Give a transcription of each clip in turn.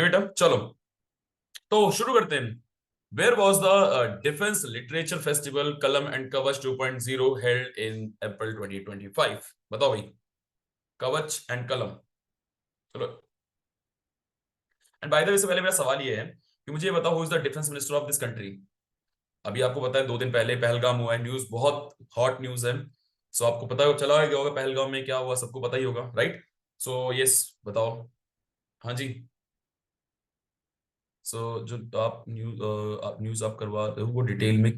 बेटा चलो, तो शुरू करते हैं। Where was the defence literature festival Kalam and Kavach 2.0 held in अप्रैल 2025? बताओ भाई। कवच एंड कलम। चलो, एंड बाय द वे से पहले मेरा सवाल ये है कि मुझे ये बताओ who is the defence minister of this country. अभी आपको पता है 2 दिन पहले पहलगाम हुआ है, न्यूज बहुत हॉट न्यूज है। सो आपको पता चला गया होगा पहलगाम में क्या हुआ, सबको पता ही होगा, राइट? सो यस, बताओ। हाँ जी। सो जो आप न्यूज आप करवा रहे हो वो डिटेल में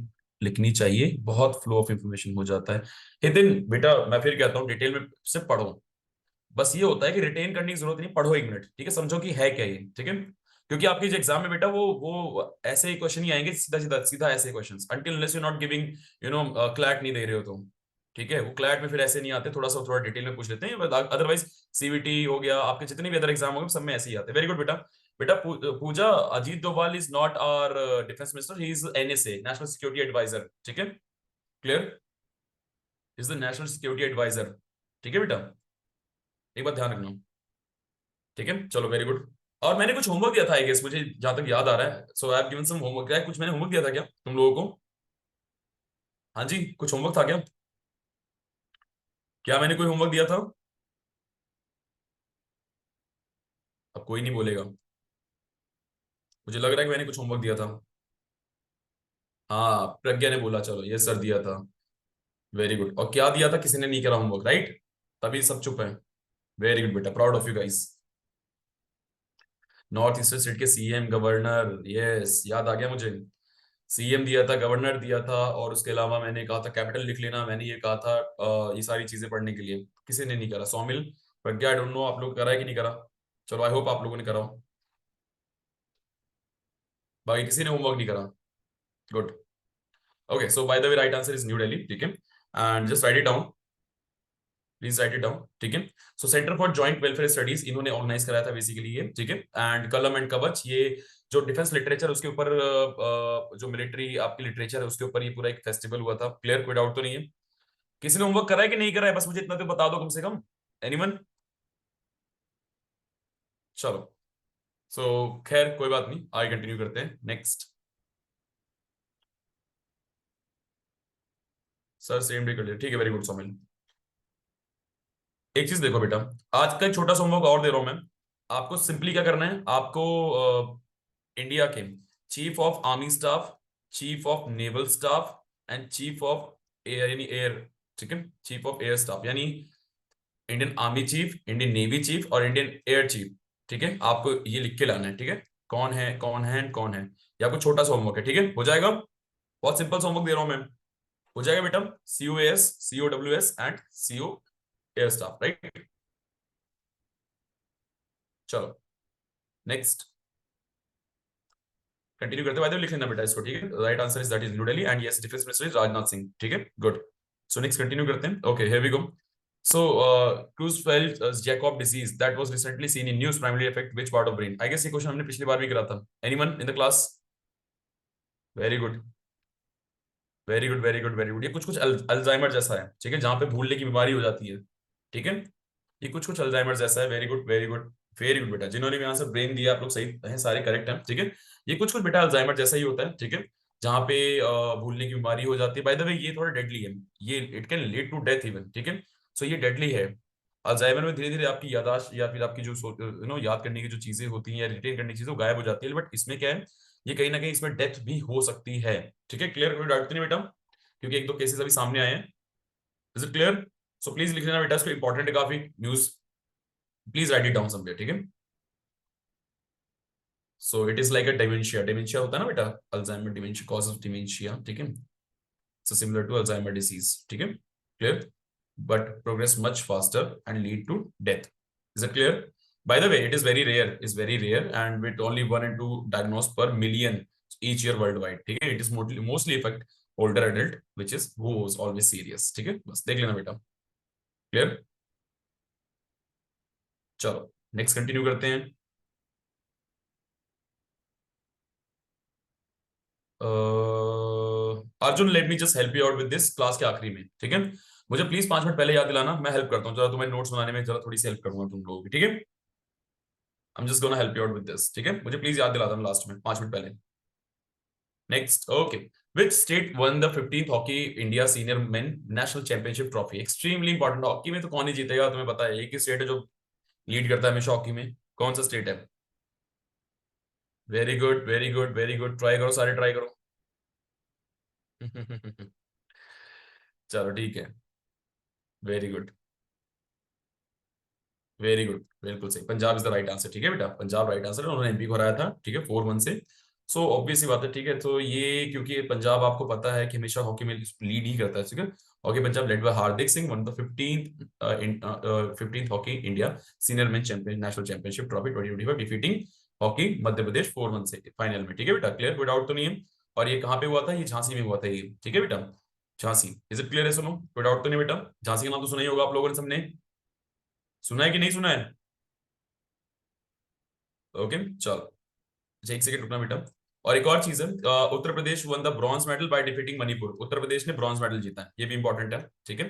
लिखनी चाहिए, बहुत फ्लो ऑफ इंफॉर्मेशन हो जाता है। हितिन बेटा, मैं फिर कहता हूँ डिटेल में से पढ़ो। बस ये होता है कि रिटेन करने की जरूरत नहीं, पढ़ो 1 मिनट, ठीक है? समझो कि है क्या ये, ठीक है? क्योंकि आपके जो एग्जाम में बेटा वो ऐसे ही क्वेश्चन ही आएंगे, सीधा सीधा सीधा ऐसे question, until unless you not giving CLAT नहीं दे रहे हो तुम। ठीक है, वो क्लैट में फिर ऐसे नहीं आते, थोड़ा डिटेल में पूछ लेते हैं, अदरवाइज सीवीटी हो गया, आपके जितने भी अदर एग्जाम हो गए सब में ऐसे ही आते हैं। वेरी गुड बेटा। बेटा Pooja, Ajit Doval is not our defence minister, he is NSA, national security adviser, ठीक है? Clear? Is the national security adviser, ठीक है बेटा? एक बात ध्यान रखना, ठीक है? चलो, वेरी गुड। और मैंने कुछ होमवर्क दिया था आई गेस, मुझे जहां तक याद आ रहा है। So I have given some homework. क्या कुछ मैंने होमवर्क दिया था क्या तुम लोगों को? हाँ जी, कुछ होमवर्क था क्या? क्या मैंने कोई होमवर्क दिया था? अब कोई नहीं बोलेगा। मुझे लग रहा है कि मैंने कुछ होमवर्क दिया था। हाँ, प्रज्ञा ने बोला, चलो ये सर दिया था। Very good. और क्या दिया था? किसी ने नहीं करा होमवर्क, राइट? तभी सब चुप है। वेरी गुड बेटा, proud of you guys. North eastern state के सीएम, गवर्नर, यस याद आ गया मुझे। सीएम दिया था, गवर्नर दिया था, और उसके अलावा मैंने कहा था कैपिटल लिख लेना, मैंने ये कहा था ये सारी चीजें पढ़ने के लिए। किसी ने नहीं करा। सौमिल, प्रज्ञा, आई डोंट नो आप लोग करा है कि नहीं करा। चलो, आई होप आप लोगों ने करा हो। बाकी किसी ने होमवर्क नहीं करा। Good. Okay, so bye the way right answer is New Delhi, ठीक है? And just write it down, please write it down, ठीक है? So centre for joint welfare studies इन्होंने ऑर्गेनाइज कराया था बेसिकली ये, ठीक है? एंड कलम एंड कवच, ये जो डिफेंस लिटरेचर उसके ऊपर जो मिलिट्री आपकी लिटरेचर है उसके ऊपर ये पूरा एक फेस्टिवल हुआ था। क्लियर? कोई डाउट तो नहीं है? किसी ने होमवर्क करा है कि नहीं करा है? बस मुझे इतना तो बता दो कम से कम। एनीवन? चलो, सो खैर कोई बात नहीं, आगे कंटिन्यू करते हैं। नेक्स्ट। सर सेम डे कर लिया, ठीक है? Very good Somil. एक चीज देखो बेटा, आज का एक छोटा सा होमवर्क और दे रहा हूं मैं आपको। सिंपली क्या करना है आपको, इंडिया के chief of army staff, chief of naval staff and chief of air यानी एयर, ठीक है? चीफ ऑफ एयर स्टाफ यानी Indian army chief, Indian navy chief और इंडियन एयर चीफ, ठीक है? आपको ये लिख के लाना है, ठीक है? कौन है कौन है कौन है। या कुछ छोटा सा होमवर्क है, ठीक है? हो जाएगा। बहुत सिंपल सा होमवर्क दे रहा हूं मैं। हो जाएगा बेटा। CO S, CO W S and CO air staff, right? चलो, नेक्स्ट कंटिन्यू करते हैं। लिख लेना बेटा इसको, ठीक है? Right answer is that is New Delhi and yes defence minister is Rajnath Singh, ठीक है? गुड। सो नेक्स्ट कंटिन्यू करते हैं। Okay, here we go. So, Creutzfeldt Jakob disease that was recently seen in news primarily affect which part of brain? I guess ये question हमने पिछली बार भी करा था। Anyone in the class? Very good, very good, very good, very good। ये कुछ कुछ Alzheimer जैसा है, ठीक है? जहां पे भूलने की बीमारी हो जाती है, ठीक है? ये कुछ कुछ अल्जाइमर जैसा है। Very good, very good, very good बेटा। जिन्होंने भी आंसर ब्रेन दिया आप लोग सही हैं, सारे करेक्ट हैं, ठीक है? ये कुछ कुछ बेटा अल्जाइमर जैसा ही होता है, ठीक है? जहाँ पे भूलने की बीमारी हो जाती है। बाय द वे ये थोड़ा डेडली है, ये it can lead to death even, ठीक है? सो ये डेडली है। अल्जाइमर में धीरे धीरे आपकी यादाश्त या फिर आपकी जो याद करने की जो चीजें होती हैं या रिटेन करने की चीजें वो गायब हो जाती है। बट इसमें क्या है, ये कहीं ना कहीं इसमें डेथ भी हो सकती है, ठीक है? क्लियर? कोई डाउट तो नहीं बेटा? क्योंकि एक दो केसेस अभी सामने आए हैं। Is it clear? So please लिख लेना बेटा इसको, इंपॉर्टेंट है काफी news. Please write it down somewhere, ठीक है? So it is like a dementia, dementia होता है ना बेटा, Alzheimer dementia, cause of dementia, ठीक है? So similar to Alzheimer disease, ठीक है? Clear? But progress much faster and lead to death. Is it clear? By the way it is very rare, is very rare and with only 1 and 2 diagnose per million each year worldwide, ठीक है? It is mostly effect older adult which is who was always serious, ठीक है? बस देख लेना बेटा। Clear? चलो, next continue करते हैं। Arjun, late me just help you out with this class के आखिरी में, ठीक है? मुझे प्लीज 5 मिनट पहले याद दिलाना, मैं हेल्प करता हूँ जरा, तुम्हें नोट्स बनाने में जरा थोड़ी सी हेल्प करूंगा तुम लोगों की, ठीक है? I am just gonna help you out with this, ठीक है? मुझे प्लीज याद दिला देना लास्ट में 5 मिनट पहले। Next, okay, which state one the 15th hockey India senior main national championship trophy? Extremely important, hockey में तो कौन ही जीतेगा तुम्हें पता है, एक ही स्टेट है जो लीड करता है हमेशा हॉकी में, कौन सा स्टेट है? Very good, very good, very good, try करो, सारे ट्राई करो। चलो ठीक है, वेरी गुड, वेरी गुड, बिल्कुल सही, Punjab is the right answer, ठीक है बेटा, पंजाब राइट आंसर है, उन्होंने एमपी को हराया था, ठीक है, 4-1 से। सो ऑब्वियस सी बात है, ठीक है, तो ये क्योंकि पंजाब आपको पता है कि हमेशा हॉकी में लीड ही करता है, ठीक है, hockey Punjab led by Hardik Singh won the 15th hockey India senior men champion national championship trophy 2025 defeating hockey Madhya Pradesh 4-1 से फाइनल में, ठीक है बेटा, क्लियर, कोई डाउट तो नहीं है? और ये कहाँ पे हुआ था? ये झांसी में हुआ था ये, ठीक है बेटा, झांसी, इज इट क्लियर है? सुनो, कोई डाउट तो नहीं बेटा? झांसी का नाम तो सुना ही होगा आप लोगों ने सबने, सुना है कि नहीं सुना है? ओके, चलो, अच्छा, एक सेकंड रुकना बेटा। और एक और चीज है, Uttar Pradesh won the bronze medal by defeating Manipur, Uttar Pradesh ने ब्रॉन्ज मेडल जीता है, ये भी इंपॉर्टेंट है, ठीक है?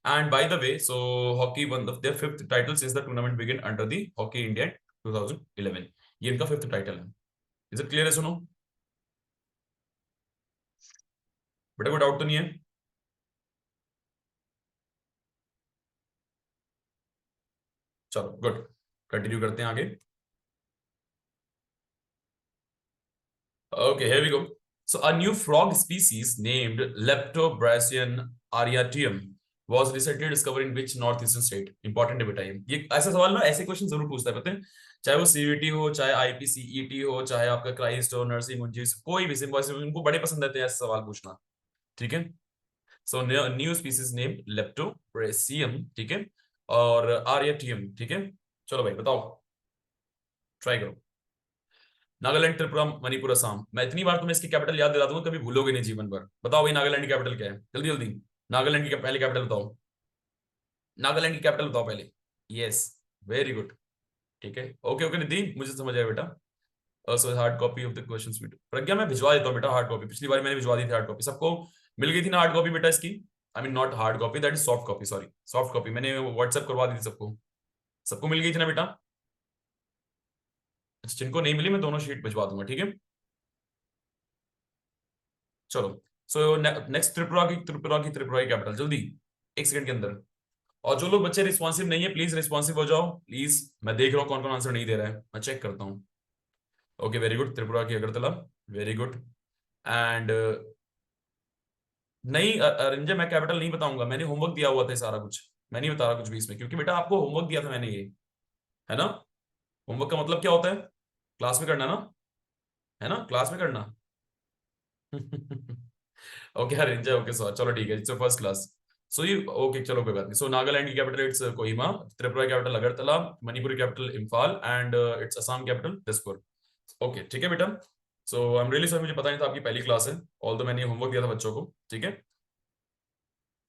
And bye the way, so hockey one of their fifth title since the tournament begin under the hockey India 2011, ये इनका फिफ्थ टाइटल है, इज इट क्लियर है? सुनो बेटा, कोई डाउट तो नहीं है? चलो गुड, कंटिन्यू करते हैं आगे। Okay, here we go. So, a new frog species named Leptobracian ariatium was recently discovered in which northeastern state? Important है बेटा, ये ऐसा सवाल ना, ऐसे क्वेश्चन जरूर पूछता है, पता है, चाहे वो सीयूटी हो, चाहे आईपीसीईटी हो, चाहे आपका क्राइस्ट हो, नर्सिंग हो, कोई भी सिम्बॉयसिस, उनको बड़े पसंद आते हैं ऐसे सवाल पूछना, ठीक है? सो न्यू स्पीसीज नेम लेप्टोब्रेसियम, ठीक है, और आरियटियम, ठीक है, चलो भाई बताओ, ट्राई करो। नागालैंड, त्रिपुरा, मणिपुर, असम, मैं इतनी बार तुम्हें इसकी कैपिटल याद दिला दूंगा, कभी भूलोगे नहीं जीवन भर। बताओ भाई, नागालैंड की कैपिटल क्या है? जल्दी जल्दी, नागालैंड की पहले कैपिटल बताओ, नागालैंड की कैपिटल बताओ पहले। यस, वेरी गुड, ठीक है, ओके ओके निधि, मुझे समझ आया बेटा। So hard copy of the questions video, Pragya मैं भिजवा देता हूँ बेटा हार्ड कॉपी, पिछली बार मैंने भिजवा दी थी हार्ड कॉपी, सबको मिल गई थी ना हार्ड कॉपी बेटा इसकी? I mean not hard copy, that is soft copy, sorry, soft copy मैंने व्हाट्सएप करवा दी थी सबको, सबको मिल गई थी ना बेटा? अच्छा, जिनको नहीं मिली मैं दोनों शीट भिजवा दूंगा, ठीक है, चलो। सो नेक्स्ट, त्रिपुरा की कैपिटल, जल्दी, एक सेकंड के अंदर। और जो लोग बच्चे रिस्पॉन्सिव नहीं है, प्लीज रिस्पॉन्सिव हो जाओ प्लीज, मैं देख रहा हूँ कौन कौन आंसर नहीं दे रहा है, मैं चेक करता हूँ। ओके, वेरी गुड, त्रिपुरा की अगरतला, वेरी गुड। एंड नहीं रंजय, मैं कैपिटल नहीं बताऊंगा, मैंने होमवर्क दिया हुआ था ये सारा कुछ, मैं नहीं बता रहा कुछ भी इसमें, क्योंकि बेटा आपको होमवर्क दिया था मैंने ये, है ना? होमवर्क का मतलब क्या होता है? क्लास में करना ना, है ना, क्लास में करना। ओके रंजय, ओके सर, चलो ठीक है, it's first class. So you okay, चलो कोई बात नहीं। सो नागालैंड की capital it's Kohima, Tripura capital Agartala, Manipur capital Imphal, and it's Assam capital Dispur. Okay ठीक है बेटा, सो आई एम रियली सॉरी, मुझे पता नहीं था आपकी पहली क्लास है, ऑल दो मैंने होमवर्क दिया था बच्चों को, ठीक है,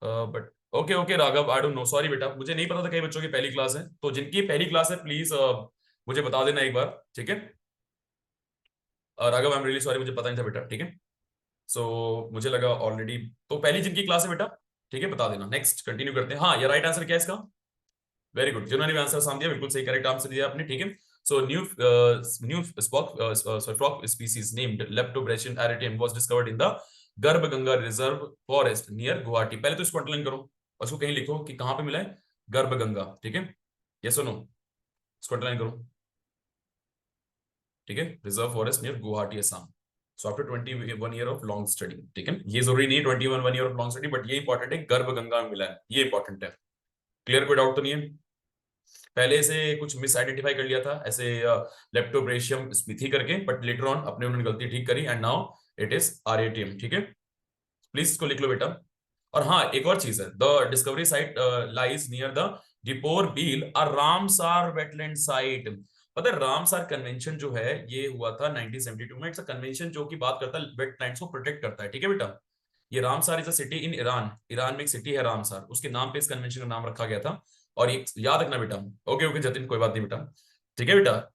but okay okay Raghav, I don't know, sorry बेटा, मुझे नहीं पता था कई बच्चों की पहली क्लास है, तो जिनकी पहली क्लास है प्लीज मुझे बता देना एक बार, ठीक है? Raghav, I am really sorry, मुझे पता नहीं था बेटा, ठीक है, सो मुझे लगा ऑलरेडी, तो पहली जिनकी क्लास है बेटा, ठीक है, बता देना। नेक्स्ट कंटिन्यू करते हैं, हाँ ये राइट आंसर क्या है इसका? वेरी गुड, जिन्होंने भी आंसर साम दिया बिल्कुल सही, करेक्ट आंसर दिया आपने, ठीक है। So new frog species named leptobrachium aryatium was discovered in the Garbhanga reserve forest near Guwahati, पहले तो इसको अंडरलाइन करो और उसको कहीं लिखो कि कहां पे मिला है, गर्भगंगा, ठीक है, ये सुनो, इसको अंडरलाइन करो, ठीक है, reserve forest near Guwahati Assam. So after 21 year of long study, ठीक है, ये जरूरी नहीं है 21 year of long study, but ये इंपॉर्टेंट है, गर्भगंगा में मिला है, ये इंपॉर्टेंट है, क्लियर, कोई डाउट तो नहीं है? पहले से कुछ मिस आइडेंटिफाई कर लिया था ऐसे, लेप्टोब्रेशियम स्मिथी करके, बट लेटर ऑन अपने उन्होंने गलती ठीक करी, एंड नाउ इट इज आरएटीएम, ठीक है, प्लीज इसको लिख लो बेटा। और हाँ, एक और चीज है, the discovery site lies near the Deepor bill, a Ramsar wetland site. पता है रामसार कन्वेंशन जो है ये हुआ था 1972 में, इट्स अ कन्वेंशन जो की बात करता है वेटलैंड्स को प्रोटेक्ट करता है, ठीक है बेटा? ये Ramsar is a city in Iran, Iran में एक सिटी है रामसार, उसके नाम पे इस कन्वेंशन का नाम रखा गया था। और ये याद रखना बेटा, ओके ओके जतिन, कोई बात नहीं बेटा, ठीक है बेटा,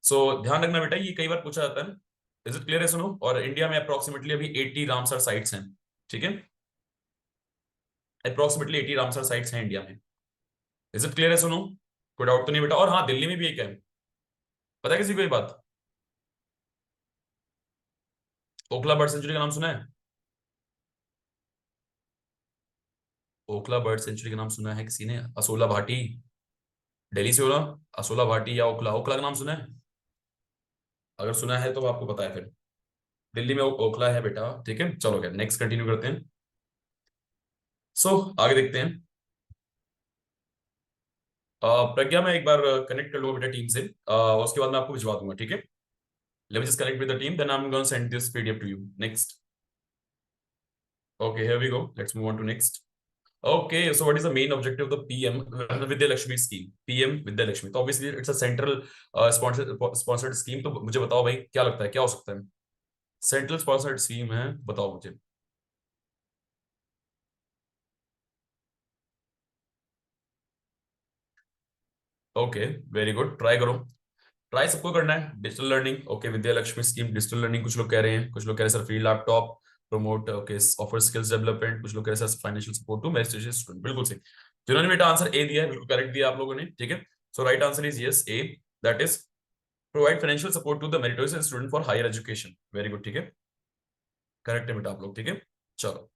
सो ध्यान रखना बेटा, ये कई बार पूछा जाता है, इज इट क्लियर है? सुनो, और इंडिया में अप्रोक्सीमेटली अभी 80 रामसर साइट्स हैं, ठीक है, अप्रोक्सीमेटली 80 रामसर साइट्स हैं इंडिया में, इज इट क्लियर है? सुनो, कोई डाउट तो नहीं बेटा? और हाँ, दिल्ली में भी एक है, पता है किसी को ये बात? ओखला बर्ड सेंचुरी का नाम सुना है? ओखला बर्ड सेंचुरी का नाम सुना है किसी ने? असोला भाटी, दिल्ली से हो ना? असोला भाटी या ओखला, ओखला का नाम सुना है? अगर सुना है तो आपको पता है फिर। दिल्ली में ओखला है बेटा, ठीक है। चलो क्या, नेक्स्ट कंटिन्यू करते हैं। सो आगे देखते हैं। प्रज्ञा, मैं एक बार कनेक्ट कर लूंगा बेटा टीम से, उसके बाद मैं आपको भिजवा दूंगा, ठीक है। Let me just connect with the team, then I am gonna send this PDF to you next. Okay, here we go. Let's move on to next. Okay, so what is the main objective of the PM Vidya Lakshmi scheme? PM Vidya Lakshmi. तो obviously it's a central sponsored scheme. तो मुझे बताओ भाई, क्या लगता है क्या हो सकता है? सेंट्रल स्पॉन्सर्ड स्कीम है, बताओ मुझे। ओके, वेरी गुड, ट्राई करो। ट्राई सबको करना है। Digital learning, okay, Vidya Lakshmi scheme digital learning, कुछ लोग कह रहे हैं, कुछ लोग कह रहे हैं sir free laptop promote, okay, offer skills development, कुछ लोग कह रहे हैं sir financial support to merit student. बिल्कुल सही। जिन्होंने बेटा आंसर ए दिया है, बिल्कुल करेक्ट दिया आप लोगों ने, ठीक है। So right answer is yes, A, that is provide financial support to the meritorious student for higher education. Very good, ठीक है, करेक्ट है बेटा आप लोग, ठीक है। चलो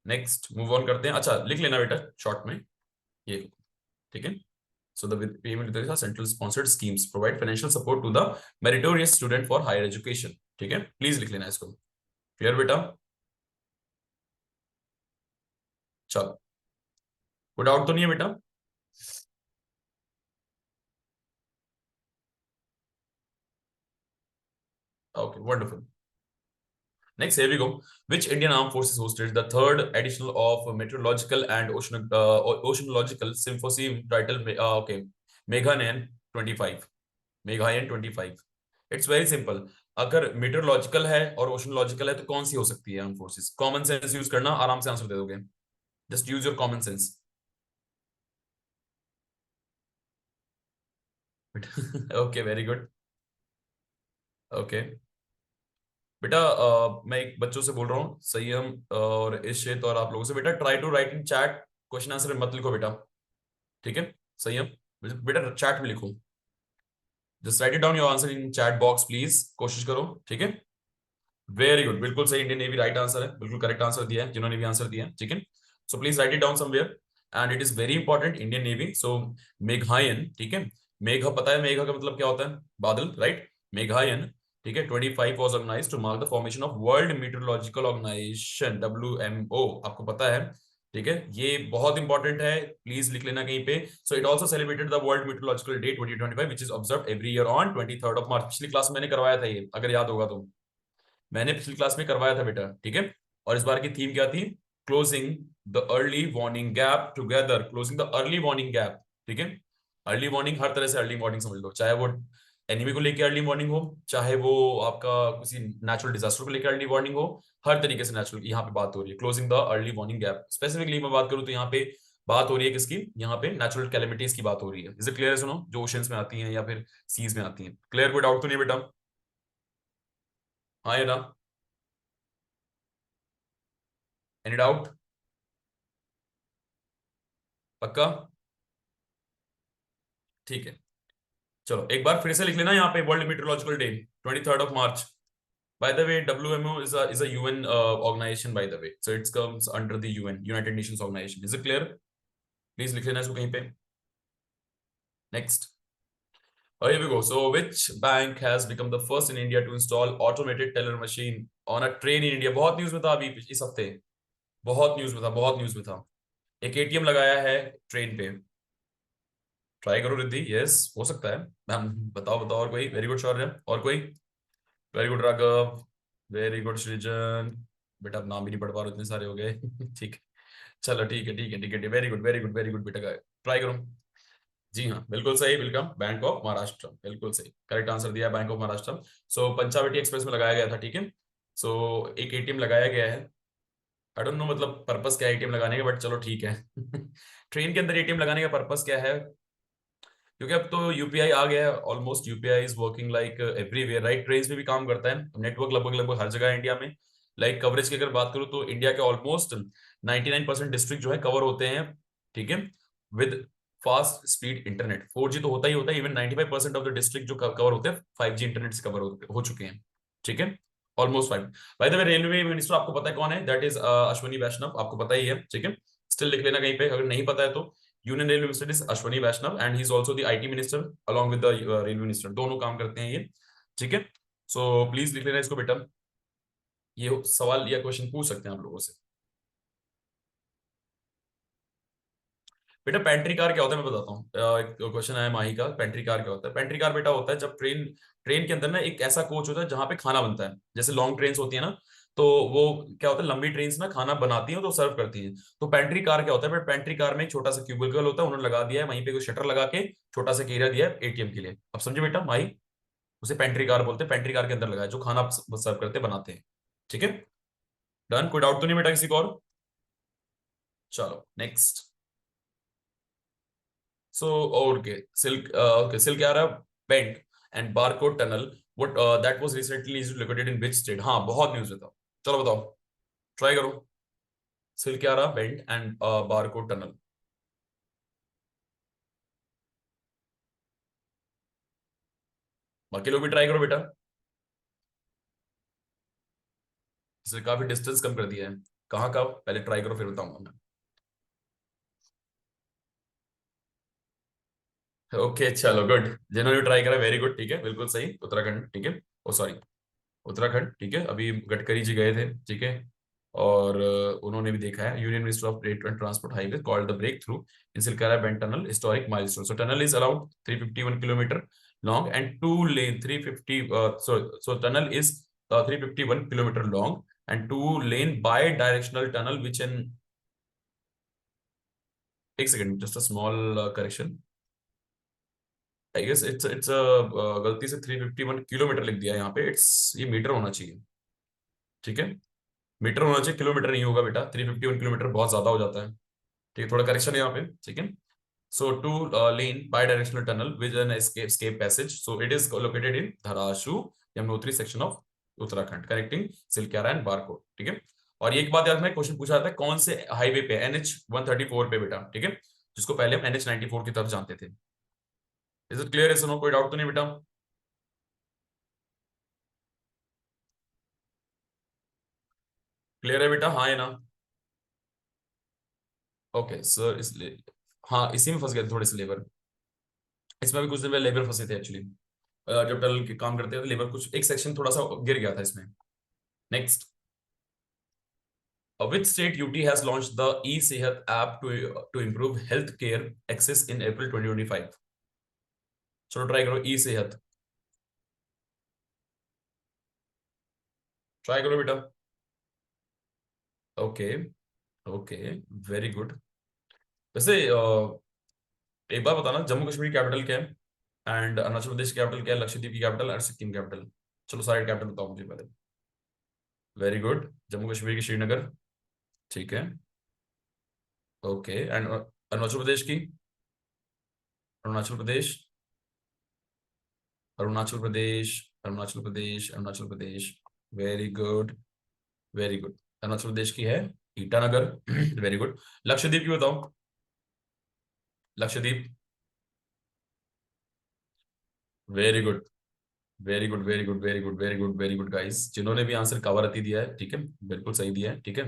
नेक्स्ट मूव ऑन करते हैं। अच्छा लिख लेना बेटा शॉर्ट में ये, ठीक है। So the payment methods are central sponsored schemes provide financial support to the meritorious student for higher education, ठीक है, प्लीज लिख लेना इसको। क्लियर बेटा? चलो, कोई डाउट तो नहीं है बेटा? Okay, wonderful. Next, here we go. Which Indian Armed Forces hosted the third edition of Meteorological and Oceanological Symposium titled okay, Meghayan 25? Meghayan 25। It's very simple. अगर meteorological है और oceanological है तो कौन सी हो सकती है arm forces? Common sense use करना, आराम से आंसर दे दोगे। Just use your common sense. Okay, very good. Okay बेटा, मैं एक बच्चों से बोल रहा हूँ, संयम और इशित और आप लोगों से, बेटा try to write in chat, question answer मत लिखो बेटा, ठीक है। संयम, बेटा चैट में लिखो, just write it down your answer in chat box please, कोशिश करो, ठीक है। वेरी गुड, बिल्कुल सही, इंडियन नेवी राइट आंसर है, बिल्कुल करेक्ट आंसर दिया है जिन्होंने भी आंसर दिया है, ठीक है। So please write it down somewhere, and it is very important, Indian navy. So मेघायन, ठीक है। मेघा पता है मेघा का मतलब क्या होता है? बादल, राइट। मेघायन, ठीक है, 25 was organized to mark the formation of world meteorological organization, WMO, आपको पता है, ठीक है। ये बहुत इंपॉर्टेंट है, प्लीज लिख लेना कहीं पे। So it also celebrated the world meteorological day 2025 which is observed every year on 23rd of March. पिछली क्लास में मैंने करवाया था ये, अगर याद होगा तो, मैंने पिछली क्लास में करवाया था बेटा, ठीक है। और इस बार की थीम क्या थी? Closing the early warning gap together, closing the early warning gap, ठीक है। अर्ली वार्निंग, हर तरह से अर्ली वार्निंग समझ लो, चाहे वो एनिमी को लेकर अर्ली वार्निंग हो, चाहे वो आपका किसी नेचुरल डिजास्टर को लेकर अर्ली वार्निंग हो, हर तरीके से नेचुरल यहाँ पे बात हो रही है, closing the early warning gap. Specifically मैं बात करूँ तो यहाँ पे बात हो रही है किसकी? यहाँ पे नेचुरल कैलेमिटीज की बात हो रही है। इसे क्लियर है? सुनो, जो ओशंस में आती हैं या फिर सीज में आती हैं। क्लियर? कोई डाउट तो नहीं बेटा? हाँ या ना? Any doubt? पक्का? ठीक है। चलो एक बार फिर से लिख लेना यहाँ पे, world meteorological day 23rd of March। Bye the way WMO is a UN organization by the way, so it comes under the UN, United Nations organization। Is it clear? Please लिख लेना इसको कहीं पे। Next, here we go. So which bank has become the first in India to install automated teller machine on a train in India? बहुत news में था अभी इस हफ्ते, बहुत न्यूज में था, बहुत न्यूज में था। एक एटीएम लगाया है ट्रेन पे। ट्राई करो रिद्धि, यस हो सकता है मैम। बताओ बताओ, और कोई? वेरी गुड शौर्य, और कोई? Very good Raghav, very good सृजन। बेटा अब नाम भी नहीं पढ़ पा रहे, इतने सारे हो गए। ठीक है, चलो ठीक है ठीक है ठीक है, very good very good very good बेटा, ट्राई करो। जी हाँ, बिल्कुल सही, वेलकम, बैंक ऑफ महाराष्ट्र, बिल्कुल सही, करेक्ट आंसर दिया, bank of Maharashtra. So Panchavati express में लगाया गया था, ठीक है। सो एक एटीएम लगाया गया है, आई डोंट नो मतलब पर्पस क्या है एटीएम लगाने का, बट चलो ठीक है। ट्रेन के अंदर एटीएम लगाने का पर्पस क्या है? क्योंकि अब तो यूपीआई आ गया है, almost UPI is working like everywhere, right. Train में भी काम करता है, नेटवर्क लगभग लगभग हर जगह है इंडिया में। लाइक कवरेज की अगर बात करूँ तो इंडिया के ऑलमोस्ट 99% डिस्ट्रिक्ट जो है कवर होते हैं, ठीक है, with fast speed internet. 4G तो होता ही होता है, इवन 95% ऑफ द डिस्ट्रिक्ट जो कवर होते हैं 5G इंटरनेट से कवर हो चुके हैं, ठीक है, almost 5। Bye the way railway minister आपको पता है कौन है? दैट इज अश्वनी वैष्णव, आपको पता ही है, ठीक है, स्टिल लिख लेना कहीं पे अगर नहीं पता है तो। Union railway minister is Ashwini Vaishnaw and he is also the IT minister along with the railway minister, दोनों काम करते हैं ये, ठीक है। सो प्लीज लिख लेना इसको बेटा, ये सवाल या क्वेश्चन पूछ सकते हैं आप लोगों से। बेटा पेंट्री कार क्या होता है मैं बताता हूँ, एक क्वेश्चन आया माही का, पेंट्री कार क्या होता है? पेंट्री कार बेटा होता है जब ट्रेन ट्रेन के अंदर ना एक ऐसा कोच होता है जहां पे खाना बनता है, जैसे लॉन्ग ट्रेन होती है ना, तो वो क्या होता है, लंबी ट्रेन ना खाना बनाती है तो सर्व करती है। तो पेंट्री कार क्या होता है? बट पेंट्री कार में एक छोटा सा क्यूबिकल होता है, उन्होंने लगा दिया है वहीं पे कोई शटर लगा के, छोटा सा एरिया दिया है एटीएम के लिए। अब समझे बेटा माही, उसे पेंट्री कार बोलते हैं, पेंट्री कार के अंदर लगा है जो खाना सर्व करते बनाते हैं, ठीक है। डन, कोई डाउट तो नहीं बेटा किसी को और? चलो next. So, okay, silk era bent and barcode tunnel. What that was recently is located in which state? हाँ बहुत न्यूज है था, चलो बताओ, ट्राई करो। Silk era bent and barcode tunnel, बाकी लोग भी ट्राई करो बेटा, इससे काफी डिस्टेंस कम कर दिया है। कहाँ का पहले ट्राई करो फिर बताऊंगा मैं। ओके चलो गुड, जिन्होंने ट्राई करा वेरी गुड, ठीक है, बिल्कुल सही, उत्तराखंड, ठीक है, ओ सॉरी उत्तराखंड, ठीक है, अभी गडकरी जी गए थे, ठीक है, और उन्होंने भी देखा है। Union minister of trade and transport highway called the breakthrough in Silkyara bend tunnel historic milestone. So tunnel is around 351 kilometre long and two lane 350 so tunnel is 351 kilometer long and two lane bi-directional tunnel which in एक second just a small correction, I guess it's गलती से 351 kilometre लिख दिया यहाँ पे, it's ये metre होना चाहिए, ठीक है, मीटर होना चाहिए, किलोमीटर नहीं होगा बेटा, 351 किलोमीटर बहुत ज्यादा हो जाता है, ठीक है, थोड़ा करेक्शन है यहाँ पे, ठीक है। So two lane bidirectional tunnel with an escape passage, so it is located in Dharasu Yamunotri section of Uttarakhand connecting Silkyara and Barkot, ठीक है। और एक बात याद रखना, क्वेश्चन पूछा था कौन से हाईवे पे, NH 134 पे बेटा, ठीक है, जिसको पहले हम NH 94 की तरफ जानते थे। इज इट क्लियर है? सुनो, कोई डाउट तो नहीं बेटा? क्लियर है बेटा, हाँ है ना? ओके सर, इसलिए हाँ इसी में फंस गए थे थोड़े से लेबर, इसमें भी कुछ दिन पहले लेबर फंसे थे एक्चुअली, जब टनल के काम करते थे लेबर, कुछ एक सेक्शन थोड़ा सा गिर गया था इसमें। Next, which state UT has launched the e-Sehat app to improve healthcare access in April 2025? चलो ट्राई करो e-Sehat, ट्राई करो बेटा। Okay, okay, very good. वैसे एक बार बताना, जम्मू कश्मीर कैपिटल क्या है एंड अरुणाचल प्रदेश कैपिटल क्या है, लक्षद्वीप की कैपिटल और सिक्किम कैपिटल? चलो सारे कैपिटल बताओ मुझे पहले। वेरी गुड, जम्मू कश्मीर की श्रीनगर, ठीक है, ओके, एंड अरुणाचल प्रदेश की? Arunachal Pradesh, Arunachal Pradesh, Arunachal Pradesh, Arunachal Pradesh, very good, very good, Arunachal Pradesh की है ईटानगर, वेरी गुड। लक्षद्वीप की बताओ, Lakshadweep, very good, very good, very good, very good, very good, very good guys, जिन्होंने भी आंसर कवारती दिया है, ठीक है, बिल्कुल सही दिया है, ठीक है,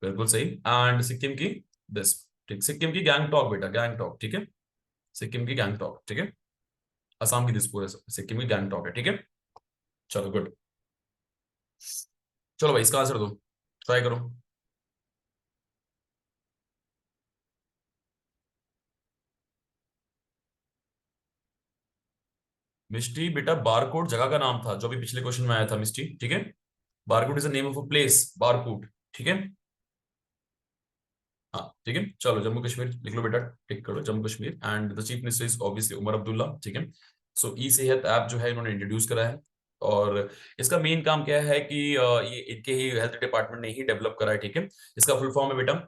बिल्कुल सही। एंड सिक्किम की दिस, ठीक, सिक्किम की गैंगटॉक बेटा, गैंगटॉक, ठीक है, सिक्किम की गैंगटॉक, ठीक है, असम की दिसपुर है, सिक्किम की गैंगटॉक है, ठीक है। चलो गुड, चलो भाई इसका आंसर दो, ट्राई करो। मिस्टी बेटा बारकोड जगह का नाम था जो अभी पिछले क्वेश्चन में आया था मिस्टी, ठीक है, barcode is the name of a place, barcode, ठीक है, हाँ ठीक है। चलो जम्मू कश्मीर लिख लो बेटा, टिक करो Jammu Kashmir, and the chief minister is obviously Omar Abdullah, ठीक है। सो ई सेहत ऐप जो है इन्होंने इंट्रोड्यूस करा है, और इसका मेन काम क्या है कि ये इनके ही हेल्थ डिपार्टमेंट ने ही डेवलप करा है, ठीक है। इसका फुल फॉर्म है बेटा,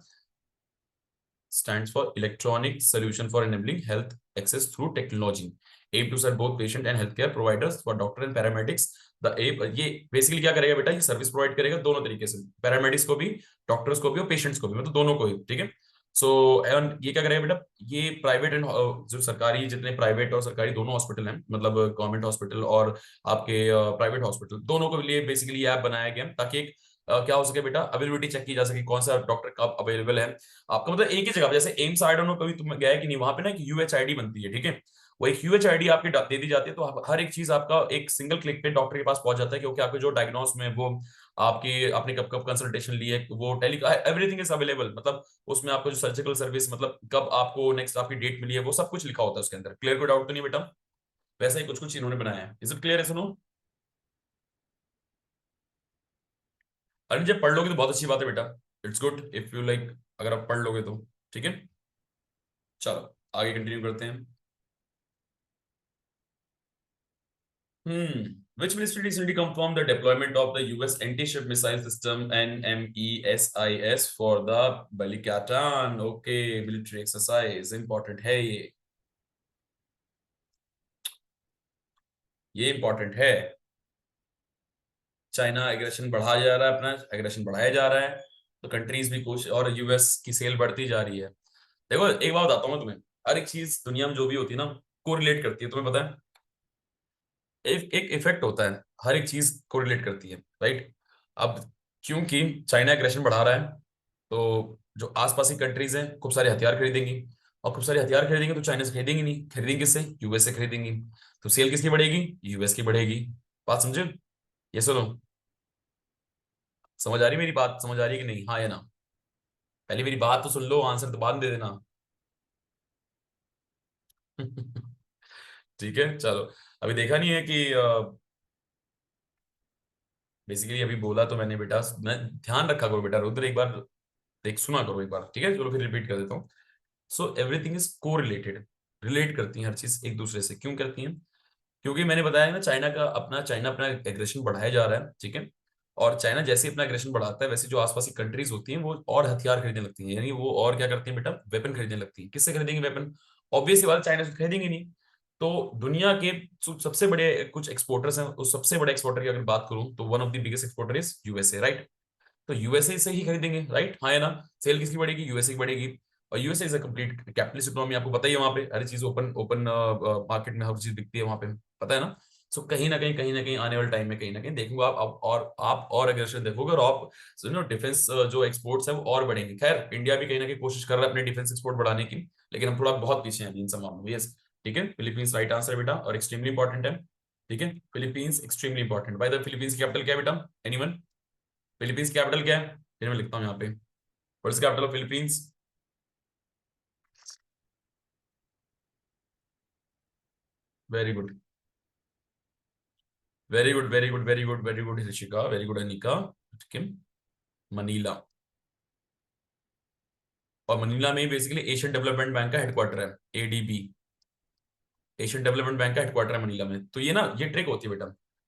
stands for Electronic Solution for Enabling Health Access Through Technology, aim to serve both patient and healthcare providers for doctor and paramedics। The app ये बेसिकली क्या करेगा बेटा, ये सर्विस प्रोवाइड करेगा दोनों तरीके से, पैरामेडिक्स को भी, डॉक्टर्स को भी और पेशेंट्स को भी, मतलब दोनों को ही, ठीक है। सो एंड ये क्या करेगा बेटा, ये प्राइवेट एंड जो सरकारी, जितने प्राइवेट और सरकारी दोनों हॉस्पिटल हैं, मतलब गवर्नमेंट हॉस्पिटल और आपके प्राइवेट हॉस्पिटल, दोनों के लिए बेसिकली ये ऐप बनाया गया ताकि एक क्या हो सके बेटा, अवेलेबिलिटी चेक की जा सके, कौन सा डॉक्टर कब अवेलेबल है आपका, मतलब एक ही जगह पे। जैसे एम्स, आई डोंट नो कभी तुम गए कि नहीं, वहां पे ना एक यूएचआईडी बनती है, ठीक है। वो एक यूएचआईडी आपकी दे दी जाती है, तो हर एक चीज आपका एक सिंगल क्लिक पे डॉक्टर के पास पहुंच जाता है, क्योंकि आपके जो डायग्नोस में वो आपकी, आपने कब कब कंसल्टेशन ली है, वो टेली, एवरीथिंग इज अवेलेबल, मतलब उसमें आपको जो सर्जिकल सर्विस, मतलब कब आपको नेक्स्ट आपकी डेट मिली है, वो सब कुछ लिखा होता है उसके अंदर। क्लियर, कोई डाउट तो नहीं बेटा? वैसा ही कुछ कुछ इन्होंने बनाया है। इज इट क्लियर है? सुनो, अरे जब पढ़ लोगे तो बहुत अच्छी बात है बेटा, it's good if you like, अगर आप पढ़ लोगे तो। ठीक है, चलो आगे कंटिन्यू करते हैं। Which ministry recently confirmed the deployment of the US anti-ship missile system NMESIS for the Balikatan? Okay, military exercise important है ये इंपॉर्टेंट है। चाइना एग्रेशन बढ़ाया जा रहा है, अपना एग्रेशन बढ़ाया जा रहा है, तो कंट्रीज भी कुछ, और यूएस की सेल बढ़ती जा रही है। देखो एक बात बताता हूँ मैं तुम्हें, हर एक चीज दुनिया में जो भी होती है ना, कोरिलेट करती है, तुम्हें पता है। एक इफेक्ट होता है, हर एक चीज कोरिलेट करती है, राइट। अब क्योंकि चाइना एग्रेशन बढ़ा रहा है, तो जो आसपास की कंट्रीज हैं खूब सारे हथियार खरीदेंगी, और खूब सारे हथियार खरीदेंगे तो चाइना से खरीदेंगे नहीं, खरीदेंगे किससे? यूएस से खरीदेंगी। तो सेल किसकी बढ़ेगी? यूएस की बढ़ेगी। बात समझे? ये सुनो, समझ आ रही मेरी बात? समझ आ रही है कि नहीं, हाँ या ना? पहले मेरी बात तो सुन लो, आंसर तो बाद में दे देना। ठीक है, चलो। अभी देखा नहीं है कि बेसिकली अभी बोला तो मैंने बेटा, मैं ध्यान रखा करो बेटा, रुद्र एक बार देख सुना करो एक बार, ठीक है, चलो फिर रिपीट कर देता हूँ। सो एवरीथिंग इज को रिलेटेड, रिलेट करती हैं हर चीज एक दूसरे से। क्यों करती हैं? क्योंकि मैंने बताया ना, चाइना अपना एग्रेशन बढ़ाया जा रहा है, ठीक है। और चाइना जैसे ही अपना एग्रेशन बढ़ाता है, वैसे जो आसपास की कंट्रीज होती हैं वो और हथियार खरीदने लगती हैं, यानी वो और क्या करती हैं बेटा, वेपन खरीदने लगती हैं। किससे खरीदेंगे वेपन? ऑब्वियस सी बात है, चाइना से खरीदेंगे नहीं। तो दुनिया के जो सबसे बड़े कुछ एक्सपोर्टर्स हैं, उस सबसे बड़े एक्सपोर्टर की अगर बात करूं, तो one of the biggest exporter is USA, right. तो यूएसए से ही खरीदेंगे, राइट, हाँ या ना? सेल किसकी बढ़ेगी? यूएसए की बढ़ेगी। और USA is a complete capitalist economy, आपको पता ही है, वहां पे हर चीज ओपन ओपन मार्केट में हर चीज बिकती है वहां पे, पता है ना? सो कहीं ना कहीं आने वाले टाइम में कहीं ना कहीं देखूंगा आप और अग्रेशन देखोगे, और आप सुनो डिफेंस जो एक्सपोर्ट्स है वो और बढ़ेंगे। खैर इंडिया भी कहीं ना कहीं कोशिश कर रहा है अपने डिफेंस एक्सपोर्ट बढ़ाने की, लेकिन हम थोड़ा बहुत पीछे हैं इन सब मामलों में। यस, ठीक है, फिलीपींस राइट आंसर है बेटा, और एक्सट्रीमली इंपॉर्टेंट है। ठीक है, Philippines extremely important. By the Philippines की कैपिटल क्या है बेटा? एनीवन? फिलीपींस कैपिटल क्या है? फिर मैं लिखता हूँ यहाँ पे, what is capital of Philippines? Very good, very good, very good, very good, very good Rishika, very good Anika. ठीक है, मनीला। और मनीला में बेसिकली एशियन डेवलपमेंट बैंक का हेडक्वार्टर है, एडीबी। एशियन डेवलपमेंट बैंक का हेडक्वार्टर है मनीला में। तो ये ना, ये ट्रिक होती है बेटा,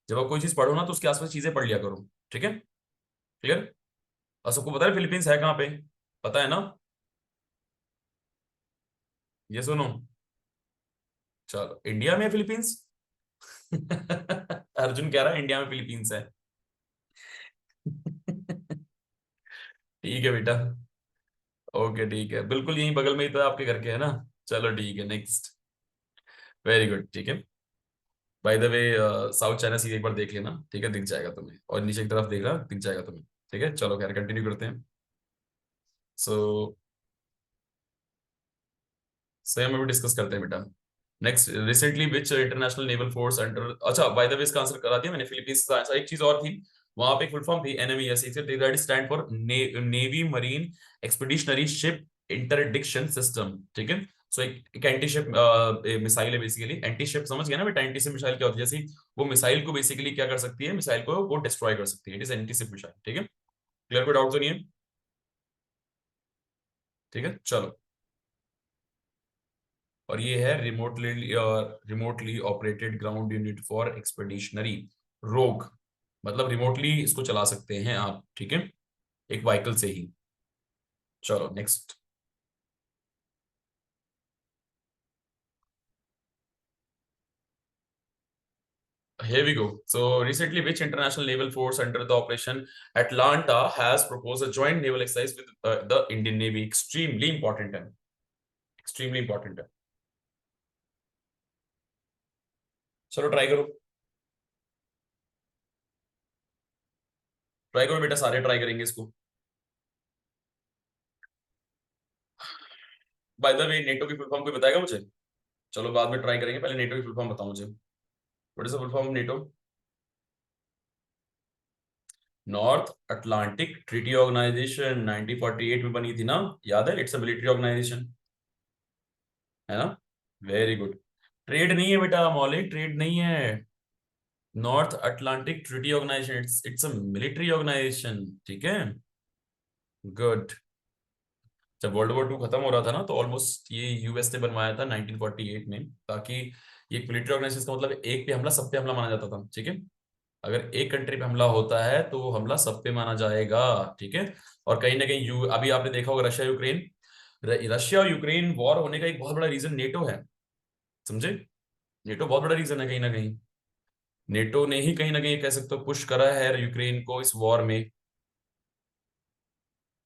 जब आप कोई चीज पढ़ो ना, तो उसके आसपास चीजें पढ़ लिया करो। ठीक है, क्लियर? और सबको पता है फिलीपींस है कहाँ पे? पता है ना? ये सुनो, चलो इंडिया में फिलीपींस। अर्जुन कह रहा है इंडिया में फिलीपींस है। ठीक है बेटा, ओके ठीक है, बिल्कुल यहीं बगल में ही तो है, आपके घर के है ना। चलो ठीक है, नेक्स्ट। वेरी गुड, ठीक है। By the way, South China sea एक बार देख लेना, ठीक है, दिख जाएगा तुम्हें, और नीचे की तरफ देखना, दिख जाएगा तुम्हें। ठीक है, चलो खैर कंटिन्यू करते हैं। सो सेम अभी डिस्कस करते हैं बेटा। Next, recently which international naval force under, अच्छा बाय द वे इसका आंसर करा दिया मैंने, फिलीपींस का आंसर। एक चीज और थी, वहां पे एक फुल फॉर्म थी NMES, that stand for navy marine expeditionary ship interdiction system, ठीक है। सो एक एंटी शिप मिसाइल है बेसिकली, एंटी शिप समझ गया ना बेटा, एंटी शिप मिसाइल क्या होती है? जैसे वो मिसाइल को बेसिकली क्या कर सकती है, मिसाइल को वो डिस्ट्रॉय कर सकती है, it is anti ship missile, ठीक है। क्लियर, कोई डाउट तो नहीं है? ठीक है, चलो। और ये है remotely operated ground unit for expeditionary, रोग, मतलब रिमोटली इसको चला सकते हैं आप, ठीक है, एक व्हीकल से ही। चलो next. here we go. So recently, which international naval force under the Operation Atlanta has proposed a joint naval exercise with the Indian Navy? Extremely important है. Extremely important है. चलो ट्राई करो बेटा, सारे ट्राई करेंगे इसको. बाय द वे, नेटो की full form कोई बताएगा मुझे? चलो बाद में ट्राई करेंगे, पहले नेटो की फुल फॉर्म बताओ मुझे. What is the full form NATO? North Atlantic Treaty Organization 1948 में बनी थी ना, याद है? इट्स अ मिलिट्री ऑर्गेनाइजेशन, है ना? Very good. ट्रेड नहीं है बेटा, मौलिक ट्रेड नहीं है. North Atlantic Treaty Organization, it's a military organization. ठीक है, गुड. जब वर्ल्ड वॉर टू खत्म हो रहा था ना, तो ऑलमोस्ट ये यूएस ने बनवाया था 1948 में, ताकि ये एक मिलिट्री ऑर्गेनाइजेशन का मतलब एक पे हमला सब पे हमला माना जाता था. ठीक है, अगर एक कंट्री पे हमला होता है तो वो हमला सब पे माना जाएगा. ठीक है, और कहीं ना कहीं अभी आपने देखा होगा रशिया यूक्रेन, रशिया और यूक्रेन वॉर होने का एक बहुत बड़ा रीजन नेटो है. समझे? नेटो बहुत बड़ा रीजन है कहीं ना कहीं. नेटो ने ही कहीं ना कहीं कह सकते हो पुश करा है यूक्रेन को इस वॉर में.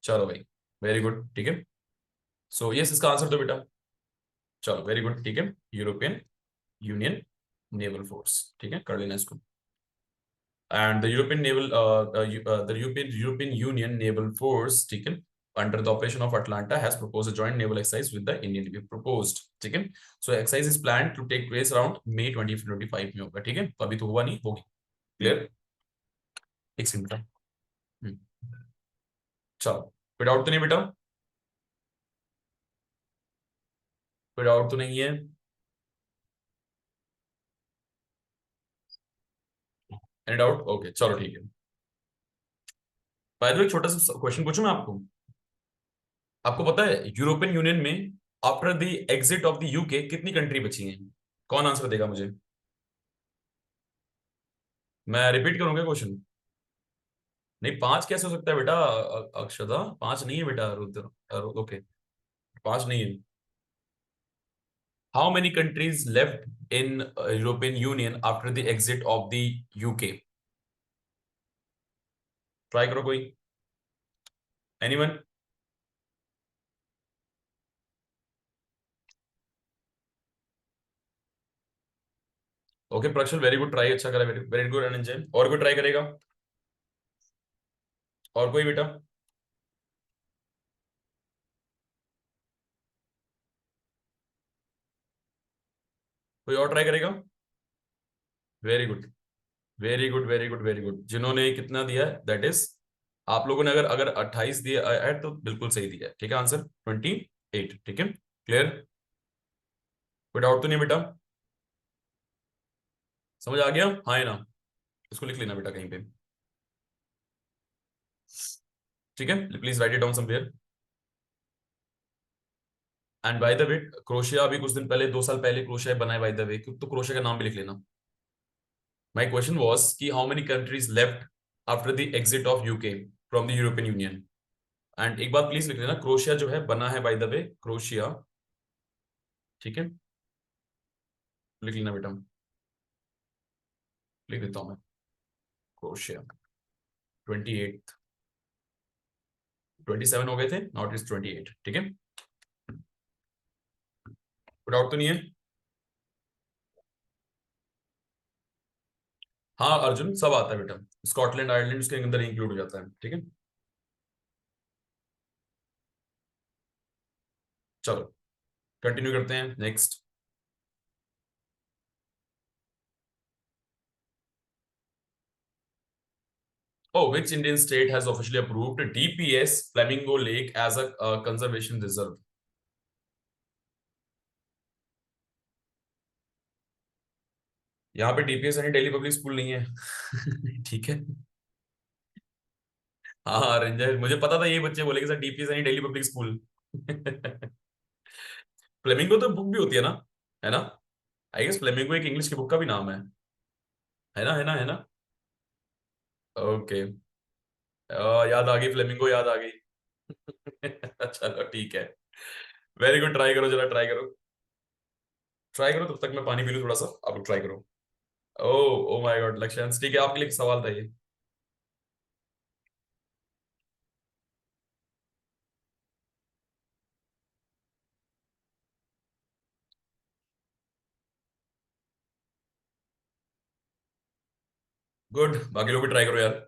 चलो भाई, वेरी गुड. ठीक है, सो यस इसका आंसर दो बेटा. चलो वेरी गुड. ठीक है, यूरोपियन यूनियन नेवल फोर्स. ठीक है, कर लेना इसको. And the European naval the European union naval force, ठीक है, under the operation of Atlanta has proposed a joint naval exercise with the Indian Navy. Proposed, ठीक है. So exercise is planned to take place around May 2025 में होगा. ठीक है, तो अभी तो हुआ नहीं, होगी. क्लियर? एक सेकंड. चलो, कोई डाउट तो नहीं बेटा? कोई डाउट तो नहीं है? Any doubt? ओके, चलो ठीक है. बाय द वे, छोटा सा क्वेश्चन पूछूं मैं आपको. आपको पता है यूरोपियन यूनियन में after the exit of the UK कितनी कंट्री बची हैं? कौन आंसर देगा मुझे? मैं रिपीट करूंगा क्वेश्चन. नहीं, पांच कैसे हो सकता है बेटा? अक्षता, पांच नहीं है बेटा. रुद्र, ओके, पांच नहीं है. How many countries left in European union after the exit of the UK? Try करो कोई. Anyone? Okay Prakshal, very good try, अच्छा करा. Very very good Ananjay. और कोई ट्राई करेगा? और कोई बेटा? कोई और ट्राई करेगा? Very good, very good, very good, very good. जिन्होंने कितना दिया है दैट इज, आप लोगों ने अगर अगर 28 दिया है तो बिल्कुल सही दिया है. ठीक है, आंसर 28. ठीक है, क्लियर? कोई डाउट तो नहीं बेटा? समझ आ गया, हाँ है ना? इसको लिख लेना बेटा कहीं पे. ठीक है, please write it down somewhere. And bye the way, crochet अभी कुछ दिन पहले, 2 साल पहले क्रोशिया बनाए बाय द वे, तो क्रोशिया का नाम भी लिख लेना. माय क्वेश्चन वाज कि how many countries left after the exit of UK from the European union. And एक बात प्लीज लिख लेना, क्रोशिया जो है बना है बाय द वे, क्रोशिया. ठीक है, लिख लेना बेटा. लिख देता हूं मैं, क्रोशिया. 28, 27 हो गए थे, नॉट इज 28. ठीक है, डाउट तो नहीं है? हाँ अर्जुन, सब आता है बेटा. स्कॉटलैंड आयरलैंड उसके अंदर इंक्लूड हो जाता है. ठीक है, चलो कंटिन्यू करते हैं. Next. Oh, which Indian state has officially approved DPS Flamingo Lake as a conservation reserve? यहाँ पे डीपीएस यानी दिल्ली पब्लिक स्कूल नहीं है. ठीक है, हाँ हाँ रंजन, मुझे पता था ये बच्चे बोलेंगे सर डीपीएस यानी दिल्ली पब्लिक स्कूल. फ्लेमिंगो तो बुक भी होती है ना, है ना? आई गेस फ्लेमिंगो एक इंग्लिश की बुक का भी नाम है ना, है ना, है ना? ओके, याद आ गई, फ्लेमिंगो याद आ गई. चलो ठीक है, वेरी गुड. ट्राई करो जरा, ट्राई करो, ट्राई करो. तब तक मैं पानी पी लूँ थोड़ा सा, आप लोग ट्राई करो. ओ ओ माय गॉड लक्ष्यांश, ठीक है आपके लिए एक सवाल था ये। गुड, बाकी लोग भी ट्राई करो यार।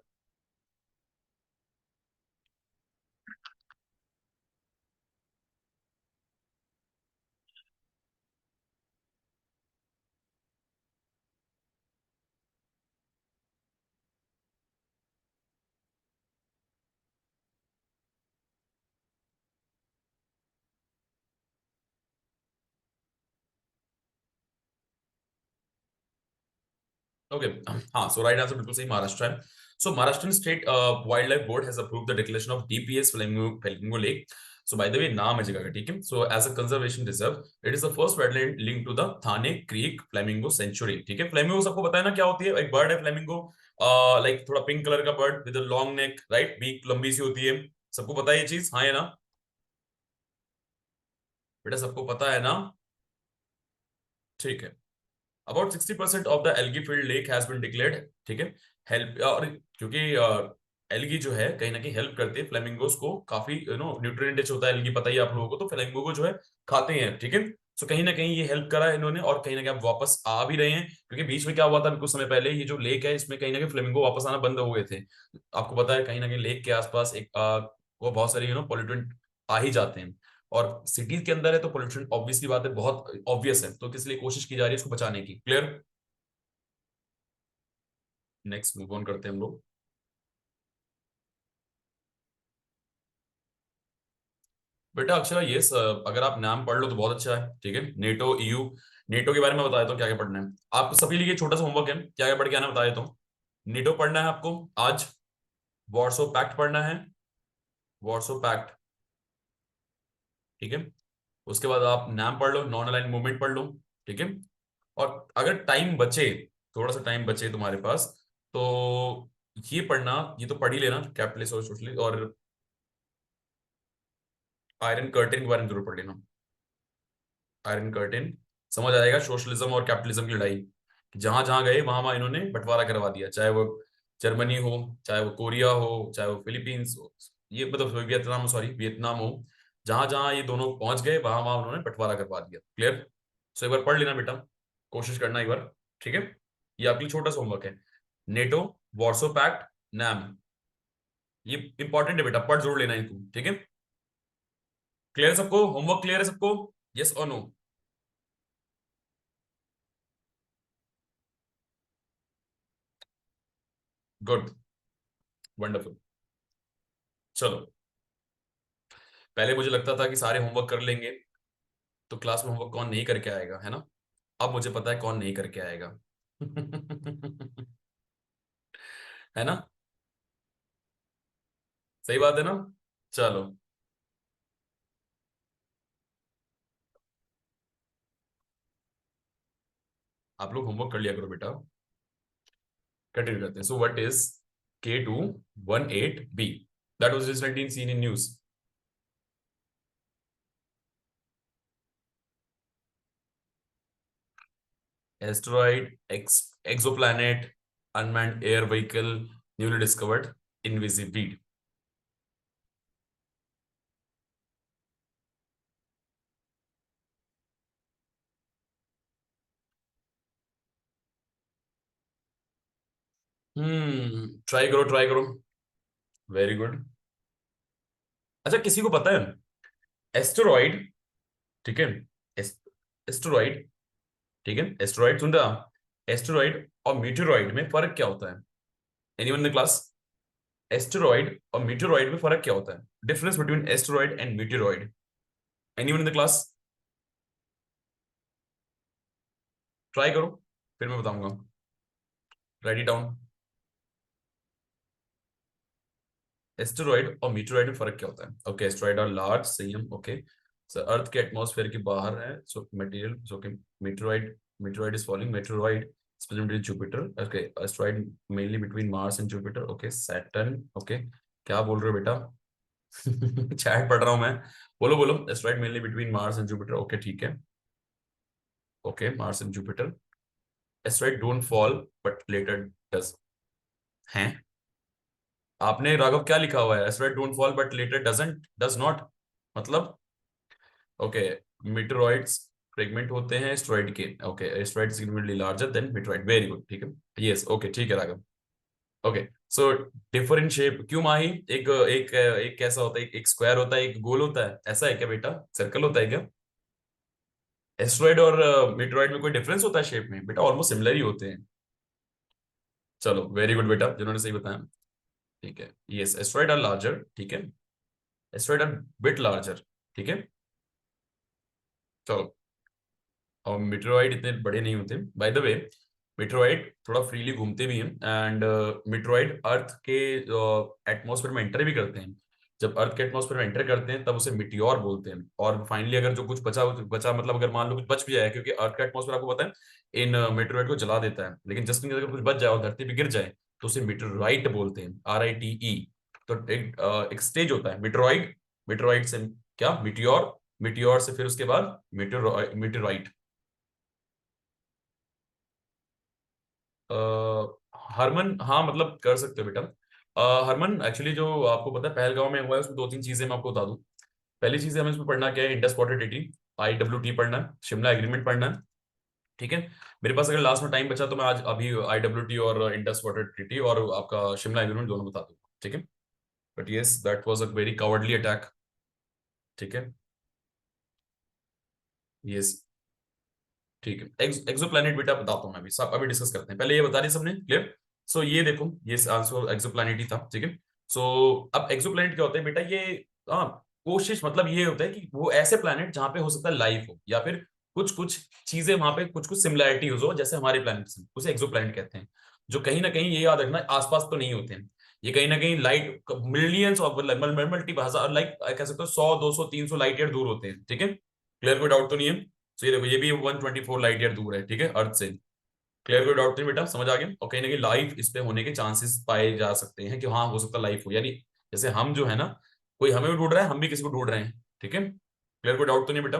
Okay. हाँ, so right answer बिल्कुल सही, महाराष्ट्र है। So Maharashtrian State Wildlife Board has approved the declaration of DPS Flamingo Lake. So by the way, नाम है जगह का, ठीक है। So as a conservation reserve, it is the first wetland linked to the Thane Creek Flamingo Sanctuary, ठीक है। Flamingo सबको पता है ना क्या होती है, एक बर्ड है फ्लेमिंगो, लाइक थोड़ा पिंक कलर का bird with long neck, right, beak लंबी सी होती है। सबको पता है ये चीज, हाँ है ना बेटा, सबको पता है ना। ठीक है। About 60% of the algae filled lake has been declared, ठीक है। हेल्प, और क्योंकि एल्गी जो है कहीं ना कहीं हेल्प करती है फ्लेमिंगोस को, काफी न्यूट्रिएंट रिच होता है एल्गी, पता ही है आप लोगों को, तो फ्लेमिंगो को जो है खाते हैं, ठीक है। सो कहीं ना कहीं ये हेल्प करा है इन्होंने, और कहीं ना कहीं आप वापस आ भी रहे हैं, क्योंकि बीच में क्या हुआ था कुछ समय पहले, ये जो लेक है इसमें कहीं ना कहीं फ्लेमिंगो वापस आना बंद हो गए थे। आपको पता है कहीं ना कहीं लेक के आसपास एक वो बहुत सारे पोल्यूटेंट आ ही जाते हैं, और सिटीज के अंदर है तो पोल्यूशन ऑब्वियसली बात है, बहुत ऑब्वियस है, तो इसलिए कोशिश की जा रही है इसको बचाने की। क्लियर। नेक्स्ट मूव ऑन करते हैं हम लोग। बेटा अक्षरा, ये अगर आप नाम पढ़ लो तो बहुत अच्छा है, ठीक है। नेटो, ईयू, नेटो के बारे में बता देता हूँ क्या क्या पढ़ना है। आप सभी लिए छोटा सा होमवर्क है, क्या क्या पढ़ के आना बता देता हूँ। नेटो पढ़ना है आपको आज, वॉर्सो पैक्ट पढ़ना है, वॉर्सो पैक्ट, ठीक है। उसके बाद आप नाम पढ़ लो, नॉन अलाइन मूवमेंट पढ़ लो, ठीक है। और अगर टाइम बचे, थोड़ा सा टाइम बचे तुम्हारे पास, तो ये पढ़ना, ये तो पढ़ ही लेना, कैपिटलिस्ट और सोशलिस्ट, और आयरन कर्टेन के बारे में जरूर पढ़ लेना। आयरन कर्टेन, समझ आएगा सोशलिज्म और कैपिटलिज्म की लड़ाई, कि जहां जहां गए वहां वहां इन्होंने बंटवारा करवा दिया, चाहे वो जर्मनी हो, चाहे वो कोरिया हो, चाहे वो फिलीपींस हो, ये मतलब वियतनाम, सॉरी वियतनाम हो, जहां जहां ये दोनों पहुंच गए वहां वहां उन्होंने बंटवारा करवा दिया। क्लियर। सो एक बार पढ़ लेना बेटा, कोशिश करना एक बार, ठीक है। ये आपके लिए छोटा सा होमवर्क है। नेटो, वॉर्सो पैक्ट, नैम, ये इंपॉर्टेंट है बेटा, पढ़ जरूर लेना इनको, ठीक है। क्लियर सबको, होमवर्क क्लियर है सबको, यस और नो। Good, wonderful. चलो, पहले मुझे लगता था कि सारे होमवर्क कर लेंगे तो क्लास में होमवर्क कौन नहीं करके आएगा, है ना। अब मुझे पता है कौन नहीं करके आएगा। है ना, सही बात है ना। चलो, आप लोग होमवर्क कर लिया करो बेटा। कंटिन्यू करते हैं। So what is K218b? That was recently seen in news. Asteroid, exoplanet, unmanned air vehicle, newly discovered, invisible. Try करो, ट्राई करो। Very good. अच्छा, किसी को पता है एस्टेरॉइड, ठीक है, एस्टेरॉइड, ठीक है, एस्टेरॉइड सुन रहा, एस्टेरॉइड और मीटेरॉइड में फर्क क्या होता है? Anyone in the class? Asteroid और मीटेरॉइड में फर्क क्या होता है? Difference between asteroid and meteoroid, anyone in the class? Try करो, फिर मैं बताऊंगा। Right it down. एस्टेरॉइड और मीटेरॉइड में फर्क क्या होता है? ओके, एस्टेरॉइड आर लार्ज, सही है, ओके। सो अर्थ के एटमॉस्फेयर के बाहर है, सो मटेरियल, सो कि meteoroid, meteoroid is falling, meteoroid is present in Jupiter. Okay, asteroid mainly between Mars and Jupiter. Okay, Saturn. Okay, क्या बोल रहे हो बेटा? चैट पढ़ रहा हूँ मैं। बोलो बोलो, asteroid mainly between Mars and Jupiter, okay ठीक है। Okay, Mars and Jupiter. Asteroid don't fall but latter does. हैं, आपने राघव क्या लिखा हुआ है? Asteroid don't fall but latter doesn't, does not, मतलब ओके, मीटरॉइड्स फ्रेगमेंट होते हैं एस्ट्रॉइड के। Okay, asteroid significantly larger than meteoroid, very good, ठीक है। यस, ओके, ठीक है Raghav. Okay, so differ in shape क्यों माही? एक एक एक कैसा होता है? एक स्क्वायर होता है, एक गोल होता है, ऐसा है क्या बेटा? सर्कल होता है क्या? एस्ट्रॉइड और मीटरॉइड में कोई डिफरेंस होता है शेप में? बेटा ऑलमोस्ट सिमिलर ही होते हैं। चलो वेरी गुड बेटा, जिन्होंने सही बताया। ठीक है, यस, एस्ट्रॉइड आर लार्जर, ठीक है, एस्ट्रॉइड आर बिट लार्जर, ठीक है। चलो, और मीटरॉइड इतने बड़े नहीं होते बाय द वे। मीटरॉइड थोड़ा फ्रीली घूमते भी हैं, एंड मीटरॉइड अर्थ के एटमॉस्फेयर में एंटर भी करते हैं। जब अर्थ के एटमॉस्फेयर में एंटर करते हैं तब उसे मिटियोर बोलते हैं। और फाइनली अगर जो कुछ बचा बचा, मतलब अगर मान लो कुछ बच भी जाए, क्योंकि अर्थ का एटमॉस्फेयर आपको पता है इन मीटरॉइड को जला देता है, लेकिन जस्ट इन अगर कुछ बच जाए और धरती पे गिर जाए तो उसे मीटरॉइट बोलते हैं, RITE। तो एक स्टेज होता है मीटरॉइड, मीटरॉइड से क्या मिटियोर, मिटियोर से फिर उसके बाद मीटरॉइट। हरमन, हाँ मतलब कर सकते हो बेटा। हरमन एक्चुअली जो आपको पता है पहलगांव में हुआ है, उसमें दो तीन चीजें मैं आपको बता दूं। पहली चीज हमें इसमें पढ़ना क्या है? इंडस वाटर ट्रीटी, IWT पढ़ना है, शिमला एग्रीमेंट पढ़ना है, ठीक है। मेरे पास अगर लास्ट में टाइम बचा तो मैं आज अभी IWT और इंडस वाटर ट्रीटी और आपका शिमला एग्रीमेंट दोनों बता दूंगा, ठीक है। But yes, that was a very cowardly attack, ठीक है। यस, ठीक है। एक्सोप्लैनेट बेटा बताता हूँ मैं, अभी सब अभी डिस्कस करते हैं, पहले ये बता दी सबने, क्लियर। सो ये देखो, ये आंसर एक्सोप्लैनेट ही था, ठीक है। सो अब एक्सोप्लैनेट क्या होता है बेटा? ये हाँ, कोशिश मतलब ये होता है कि वो ऐसे प्लैनेट जहां पे हो सकता है लाइफ हो, या फिर कुछ कुछ चीजें वहां पे कुछ कुछ सिमिलैरिटी हो, जैसे हमारे प्लैनेट से, उसे एक्सोप्लैनेट कहते हैं। जो कहीं ना कहीं, ये याद रखना, आसपास तो नहीं होते हैं। ये कहीं ना कहीं लाइट मिलियंस ऑफ मल्टी हजार, लाइक कह सकते हो 100 200 300 लाइट ईयर दूर होते हैं, ठीक है। क्लियर, कोई डाउट तो नहीं है? तो ये देखो, ये भी 124 लाइट ईयर दूर है, ठीक है, अर्थ से। क्लियर, कोई डाउट नहीं बेटा, समझ आ गया? और कहीं ना कहीं लाइफ इस पे होने के चांसेस पाए जा सकते हैं, कि हाँ हो सकता है लाइफ हो, यानी जैसे हम जो है ना, कोई हमें भी ढूंढ रहा है, हम भी किसी को ढूंढ रहे हैं, ठीक है। क्लियर, कोई डाउट तो नहीं बेटा?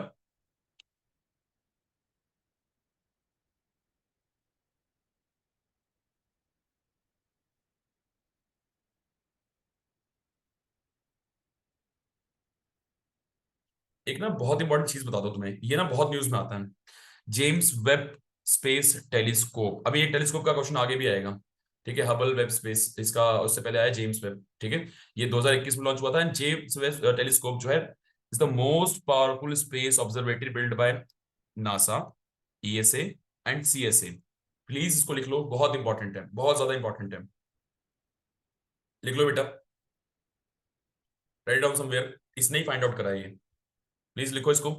एक ना बहुत इंपॉर्टेंट चीज बता दो तुम्हें, ये ना बहुत न्यूज में आता है। जेम्स वेब स्पेस टेलीस्कोप, अभी एक टेलीस्कोप का क्वेश्चन आगे भी आएगा, ठीक है। हबल वेब स्पेस, इसका उससे पहले आया जेम्स वेब, ठीक है। ये 2021 में लॉन्च हुआ था। जेम्स वेब टेलीस्कोप जो है is the most powerful space observatory build by NASA, ESA and CSA। Please इसको लिख लो, बहुत इंपॉर्टेंट है, बहुत ज्यादा इंपॉर्टेंट है। लिख लो बेटा, राइट डाउन समवेयर, इसने ही फाइंड आउट करा है ये। प्लीज लिखो इसको।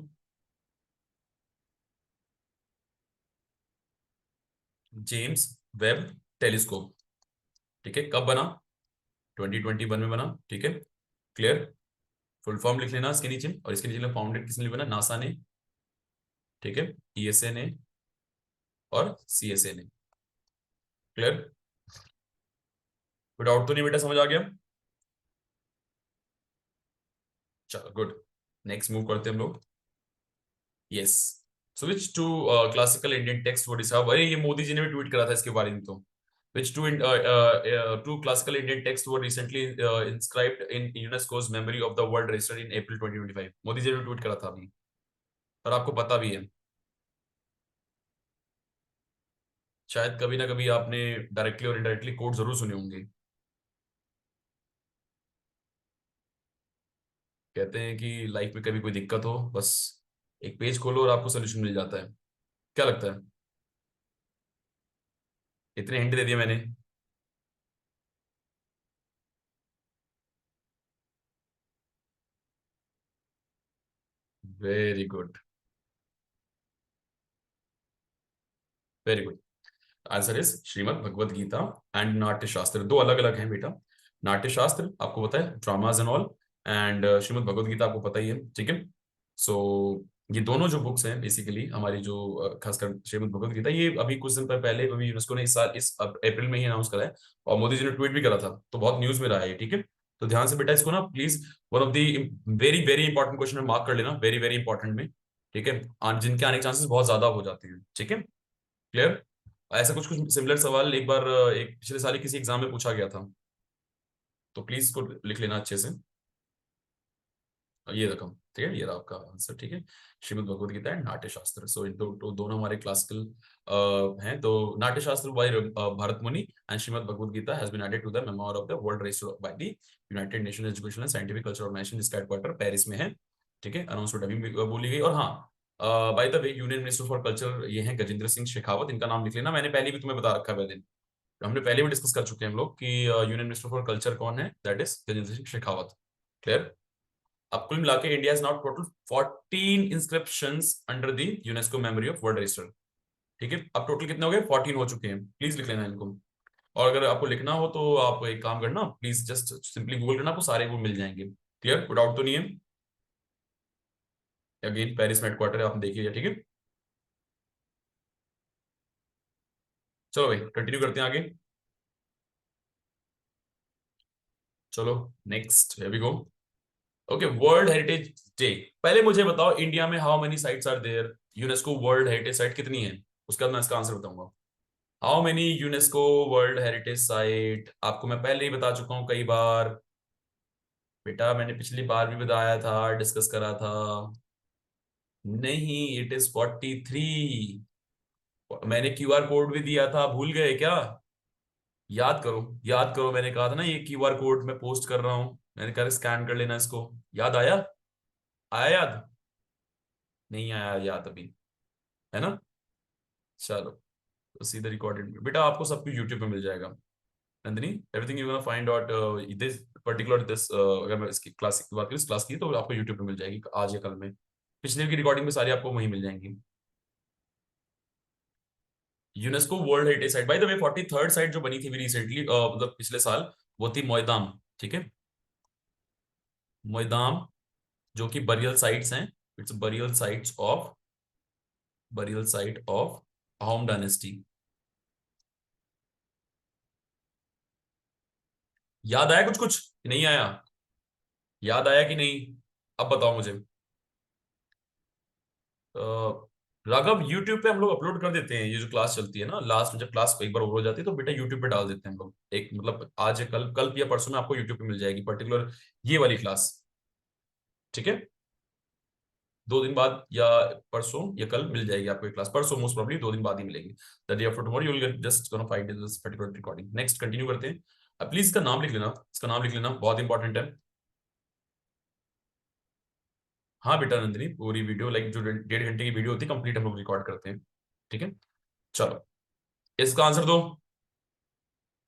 जेम्स वेब टेलीस्कोप, ठीक है। कब बना? 2021 में बना, ठीक है। क्लियर, फुल फॉर्म लिख लेना इसके नीचे, और इसके नीचे फाउंडेड किसने बना? नासा ने, ठीक है, ESA ने और CSA ने। क्लियर, कोई डाउट तो नहीं बेटा, समझ आ गया? चलो गुड, नेक्स्ट मूव करते हैं हम लोग। Yes, so which two classical Indian text were discovered, अरे ये मोदी जी ने भी ट्वीट करा था इसके बारे में तो। Which two classical Indian texts were recently inscribed in UNESCO's Memory of the World registered in April 2025? Modi ji ने ट्वीट करा था अभी, और आपको पता भी है, शायद कभी ना कभी आपने डायरेक्टली और इनडायरेक्टली कोड जरूर सुने होंगे। कहते हैं कि लाइफ में कभी कोई दिक्कत हो, बस एक पेज खोलो और आपको सोल्यूशन मिल जाता है। क्या लगता है? इतने हिंट दे दिए मैंने। Very good, very good. Answer is Shrimad Bhagavad Gita and Natya Shastra, दो अलग अलग हैं बेटा। नाट्य शास्त्र आपको पता है, dramas and all, and Shrimad Bhagavad Gita आपको पता ही है, ठीक है। सो ये दोनों जो बुक्स हैं बेसिकली हमारी, जो खासकर श्रीमद् भगवत गीता, ये अभी कुछ दिन पहले अभी यूनेस्को ने इस साल इस अप्रैल में ही अनाउंस करा है, और मोदी जी ने ट्वीट भी करा था, तो बहुत न्यूज में रहा है, ठीक है। तो ध्यान से बेटा इसको ना please, one of the very very important question में मार्क कर लेना, वेरी वेरी इंपॉर्टेंट में, ठीक है। जिनके आने के चांसेस बहुत ज्यादा हो जाते हैं, ठीक है। क्लियर, ऐसा कुछ कुछ सिमिलर सवाल एक बार एक पिछले साल ही किसी एग्जाम में पूछा गया था, तो प्लीज इसको लिख लेना अच्छे से। ये रकम ठीक है, ये रहा आपका आंसर। ठीक है, श्रीमद् भगवद गीता एंड नाट्य शास्त्र। सो इन दोनों हमारे क्लासिकल हैं। तो नाट्य शास्त्र by Bharat Muni and Shrimad Bhagavad Gita has been added to the memory of the world register by the united nation educational and scientific culture organization, जिसका हेडक्वार्टर पेरिस में है। ठीक है, अनाउंसमेंट अभी बोली गई। और हाँ, bye the way union minister for culture ये हैं गजेंद्र सिंह शेखावत, इनका नाम लिख लेना, मैंने पहले भी तुम्हें बता रखा है दिन, हमने पहले भी डिस्कस कर चुके हैं हम लोग कि यूनियन मिनिस्टर फॉर कल्चर कौन है, that is Gajendra Singh Shekhawat. Clear? अब कुल मिला के India is not total 14 inscriptions under the UNESCO memory of world register. ठीक है, अब टोटल कितने हो गए? 14 हो चुके हैं, प्लीज लिख लेना इनको। और अगर आपको लिखना हो तो आप एक काम करना, प्लीज जस्ट सिंपली गूगल करना, आपको सारे वो मिल जाएंगे। क्लियर? कोई डाउट तो नहीं है? अगेन पेरिस में हेडक्वार्टर है, आप देखिए। ठीक है, चलो भाई कंटिन्यू करते हैं आगे। चलो next, here we go. Okay, world heritage day. पहले मुझे बताओ इंडिया में how many sites are there? UNESCO world heritage site कितनी है, उसके बाद मैं इसका आंसर बताऊंगा। How many UNESCO world heritage site? आपको मैं पहले ही बता चुका हूं कई बार बेटा, मैंने पिछली बार भी बताया था, डिस्कस करा था। नहीं, इट इज 43। मैंने क्यूआर कोड भी दिया था, भूल गए क्या? याद करो, याद करो, मैंने कहा था ना ये क्यूआर कोड मैं पोस्ट कर रहा हूं, मैंने कहा स्कैन कर लेना इसको। याद आया? आया याद? नहीं आया याद अभी, है ना? चलो, तो सीधे रिकॉर्डेड बेटा आपको सब कुछ यूट्यूब पे मिल जाएगा। Nandini, everything you gonna find out this particular this, अगर मैं इसकी क्लास की बात करूँ, इस क्लास की, तो आपको यूट्यूब पे मिल जाएगी आज या कल में। पिछले की रिकॉर्डिंग में सारी आपको वहीं मिल जाएंगी। UNESCO world heritage site, bye the way 43rd site जो बनी थी रिसेंटली, मतलब पिछले साल, वो थी मोयदाम। ठीक है, मोयदाम, जो कि बरियल साइट्स हैं। It's burial site of Ahom dynasty. याद आया कुछ कुछ कि नहीं आया? याद आया कि नहीं? अब बताओ मुझे। राघव, यूट्यूब पे हम लोग अपलोड कर देते हैं, ये जो क्लास चलती है ना, लास्ट में जब क्लास एक बार ओवर हो जाती है तो बेटा यूट्यूब पे डाल देते हैं हम लोग, एक मतलब आज या कल, कल या परसों में आपको यूट्यूब पे मिल जाएगी पर्टिकुलर ये वाली क्लास। ठीक है, 2 दिन बाद या परसों या कल मिल जाएगी आपको ये क्लास, परसों मोस्ट प्रोबब्ली 2 दिन बाद ही मिलेगी। The day after tomorrow you will get just gonna find this particular recording. Next continue करते हैं। अब प्लीज इसका नाम लिख लेना, इसका नाम लिख लेना, बहुत इंपॉर्टेंट है। हाँ बेटा नंदिनी, पूरी वीडियो लाइक जो 1.5 घंटे की वीडियो होती है कंप्लीट हम लोग रिकॉर्ड करते हैं। ठीक है, चलो इसका आंसर दो,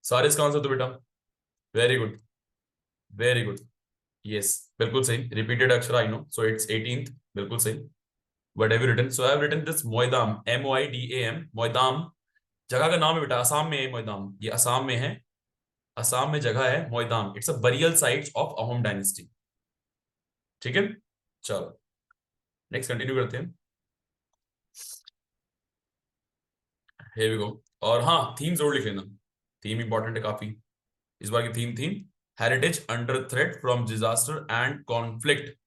सारे इसका आंसर दो बेटा। Very good, very good, yes, बिल्कुल सही। रिपीटेड अक्षर I know, so it's 18th, बिल्कुल सही। What have you written? So I have written this Moidam, MOIDAM, Moidam. जगह का नाम है बेटा, असम में है मोइदाम, ये असम में है। असम में जगह है Moidam, it's a burial site of Ahom dynasty. ठीक है, चलो नेक्स्ट कंटिन्यू करते हैं। Here we go. और हाँ, थीम जरूर लिख लेना, थीम इंपॉर्टेंट है काफी। इस बार की थीम थी heritage under threat from disaster and conflict.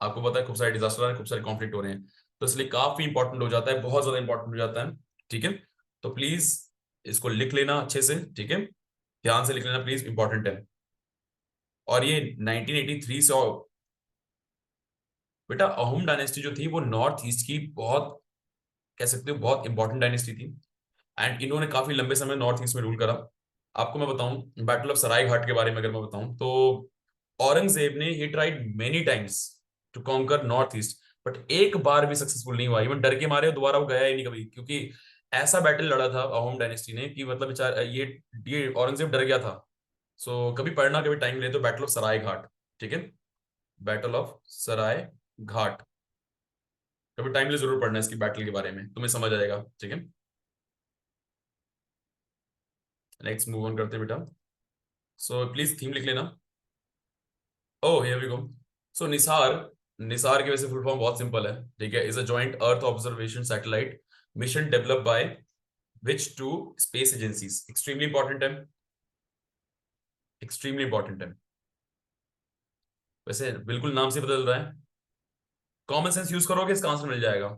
आपको पता है खूब सारे डिजास्टर आ रहे हैं, खूब सारे कॉन्फ्लिक्ट हो रहे हैं, तो इसलिए काफी इंपॉर्टेंट हो जाता है, बहुत ज्यादा इंपॉर्टेंट हो जाता है। ठीक है, तो प्लीज इसको लिख लेना अच्छे से। ठीक है, ध्यान से लिख लेना प्लीज, इंपॉर्टेंट है। और ये 1983 से बेटा अहोम डायनेस्टी जो थी वो नॉर्थ ईस्ट की बहुत, कह सकते हो बहुत इंपॉर्टेंट डायनेस्टी थी। एंड इन्होंने काफी लंबे समय नॉर्थ ईस्ट में रूल करा। आपको मैं बताऊं बैटल ऑफ सराय घाट के बारे में अगर मैं बताऊं तो औरंगजेब ने ही tried many times to conquer north east, but एक बार भी सक्सेसफुल नहीं हुआ। इवन डर के मारे दोबारा वो गया ही नहीं कभी, क्योंकि ऐसा बैटल लड़ा था अहोम डायनेस्टी ने कि मतलब बेचारा ये औरंगजेब डर गया था। सो कभी पढ़ना, कभी टाइम ले तो बैटल ऑफ सराय घाट। ठीक है, बैटल ऑफ सराय घाट, कभी टाइम ले जरूर पढ़ना इसकी बैटल के बारे में, तुम्हें समझ आएगा। ठीक है, नेक्स्ट मूव ऑन करते हैं बेटा। सो प्लीज थीम लिख लेना। Oh here we go. So NISAR, NISAR की वैसे फुल फॉर्म बहुत सिंपल है। ठीक है, is a joint earth observation satellite mission developed by which two space agencies. Extremely important है, एक्सट्रीमली इंपॉर्टेंट है। वैसे बिल्कुल नाम से बदल रहा है, कॉमन सेंस यूज करोगे इसका आंसर मिल जाएगा।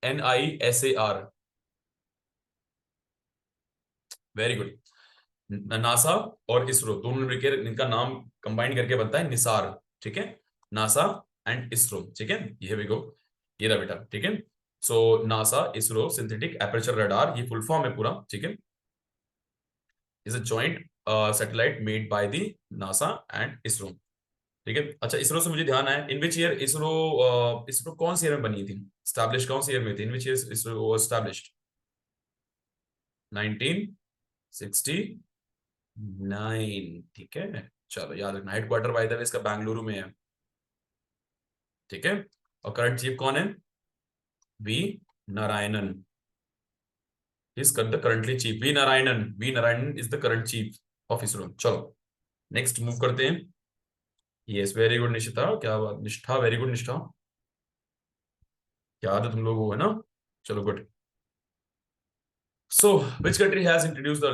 NISAR, very good. नासा और इसरो दोनों मिलकर इनका नाम कंबाइन करके बनता है निसार, ठीक है। नासा एंड इसरो, ठीक है। ये भी गो, ये रहा बेटा, ठीक है। सो NASA ISRO synthetic aperture radar, ये फुल फॉर्म है पूरा, ठीक है। Is a joint satellite made by the NASA and ISRO, ठीक है। अच्छा, इसरो से मुझे ध्यान आया, इन विच ईयर इसरो, इसरो कौन से ईयर में बनी थी, स्टैब्लिश कौन से ईयर में थी, इन विच ईयर इसरो स्टैब्लिश्ड? 1969, ठीक है। चलो याद रखना, हेडक्वार्टर बाय द वे इसका बेंगलुरु में है, ठीक है। और करंट चीफ कौन है? V Narayanan is the currently chief, V Narayanan is the current chief of ISRO. चलो नेक्स्ट मूव करते हैं। यस वेरी गुड निशिता, क्या बात, निष्ठा, वेरी गुड निष्ठा, क्या आदत तुम लोग हो, है ना। चलो good. So, which country has introduced the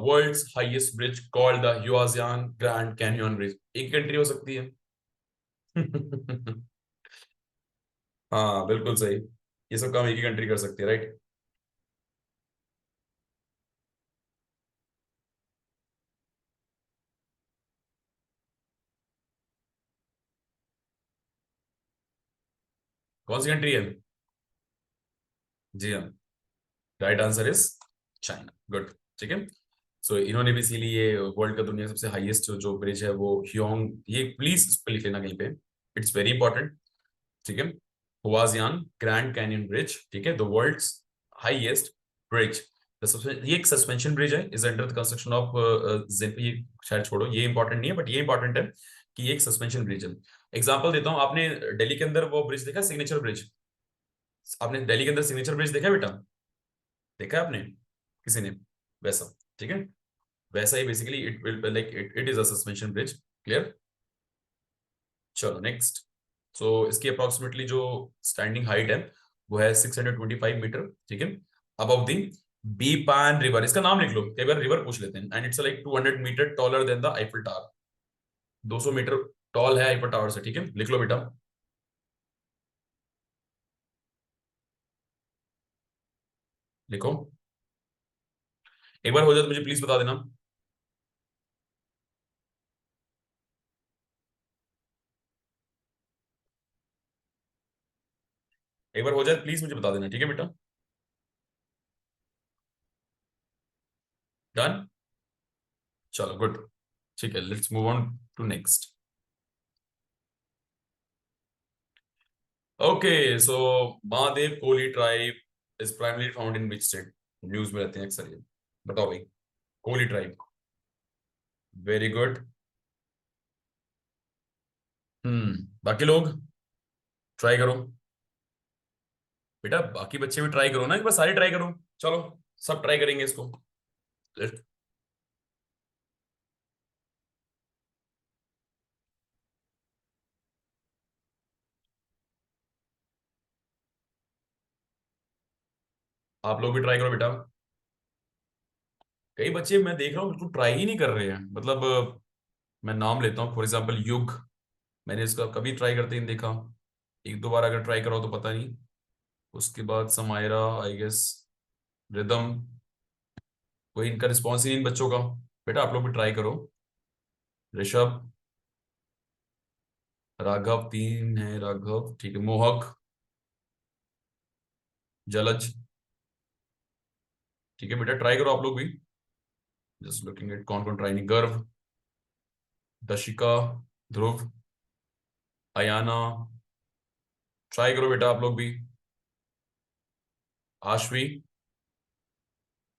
world's highest bridge called the Yuazhan Grand Canyon Bridge? एक कंट्री हो सकती है। हाँ बिल्कुल सही, ये सब काम एक ही कंट्री कर सकती है, राइट। कौन सी कंट्री है? जी हाँ, right answer is China, good, ठीक है। सो इन्होंने भी इसीलिए ये वर्ल्ड का दुनिया का सबसे हाईएस्ट जो ब्रिज है वो ह्योंग, ये प्लीज इस पे लिख लेना कहीं पे, इट्स वेरी इंपॉर्टेंट, ठीक है। हुआजियान ग्रैंड कैनियन ब्रिज, ठीक है, द वर्ल्ड्स हाईएस्ट ब्रिज। ये एक सस्पेंशन ब्रिज है, is under the construction of, ये शायद छोड़ो, ये इंपॉर्टेंट नहीं है, बट ये इंपॉर्टेंट है कि ये एक सस्पेंशन ब्रिज है। एग्जांपल देता हूँ, आपने दिल्ली के अंदर वो ब्रिज देखा, सिग्नेचर ब्रिज? आपने दिल्ली के अंदर सिग्नेचर ब्रिज देखा है बेटा? देखा है आपने किसी ने? वैसा, ठीक है, वैसा ही basically it will like it is a suspension bridge, clear. चलो नेक्स्ट। सो इसकी अप्रोक्सीमेटली जो स्टैंडिंग हाइट है वो है 625 मीटर, ठीक है, अबव द बीपान रिवर। इसका नाम लिख लो, कई बार रिवर पूछ लेते हैं। And it's like 200 meter taller than the Eiffel tower, 200 meter tall है आईफिल टावर से, ठीक है, लिख लो बेटा। लिखो, एक बार हो जाए तो मुझे प्लीज बता देना। एक बार हो जाए प्लीज मुझे बता देना, ठीक है बेटा। डन, चलो गुड, ठीक है, let's move on to next. Okay, so Mahadev Koli tribe is primarily found in which state? News में रहते हैं अक्सर ये, बताओ भाई। Koli tribe, very good. बाकी लोग ट्राई करो बेटा, बाकी बच्चे भी ट्राई करो ना, एक बार सारे ट्राई करो। चलो सब ट्राई करेंगे इसको। Let- आप लोग भी ट्राई करो बेटा। कई बच्चे मैं देख रहा हूँ बिल्कुल ट्राई ही नहीं कर रहे हैं, मतलब मैं नाम लेता हूँ फॉर एग्जाम्पल युग, मैंने इसका कभी ट्राई करते ही नहीं देखा। एक दो बार अगर ट्राई करो तो पता नहीं। उसके बाद समायरा, आई गेस, रिदम, कोई इनका रिस्पॉन्स ही नहीं इन बच्चों का। बेटा आप लोग भी ट्राई करो। ऋषभ, राघव, तीन है राघव, ठीक है, मोहक, जलज, ठीक है बेटा, ट्राई करो आप लोग भी। जस्ट लुकिंग एट कौन कौन ट्राई नहीं, गर्व, दशिका, ध्रुव, अयाना, ट्राई करो बेटा आप लोग भी। आशवी,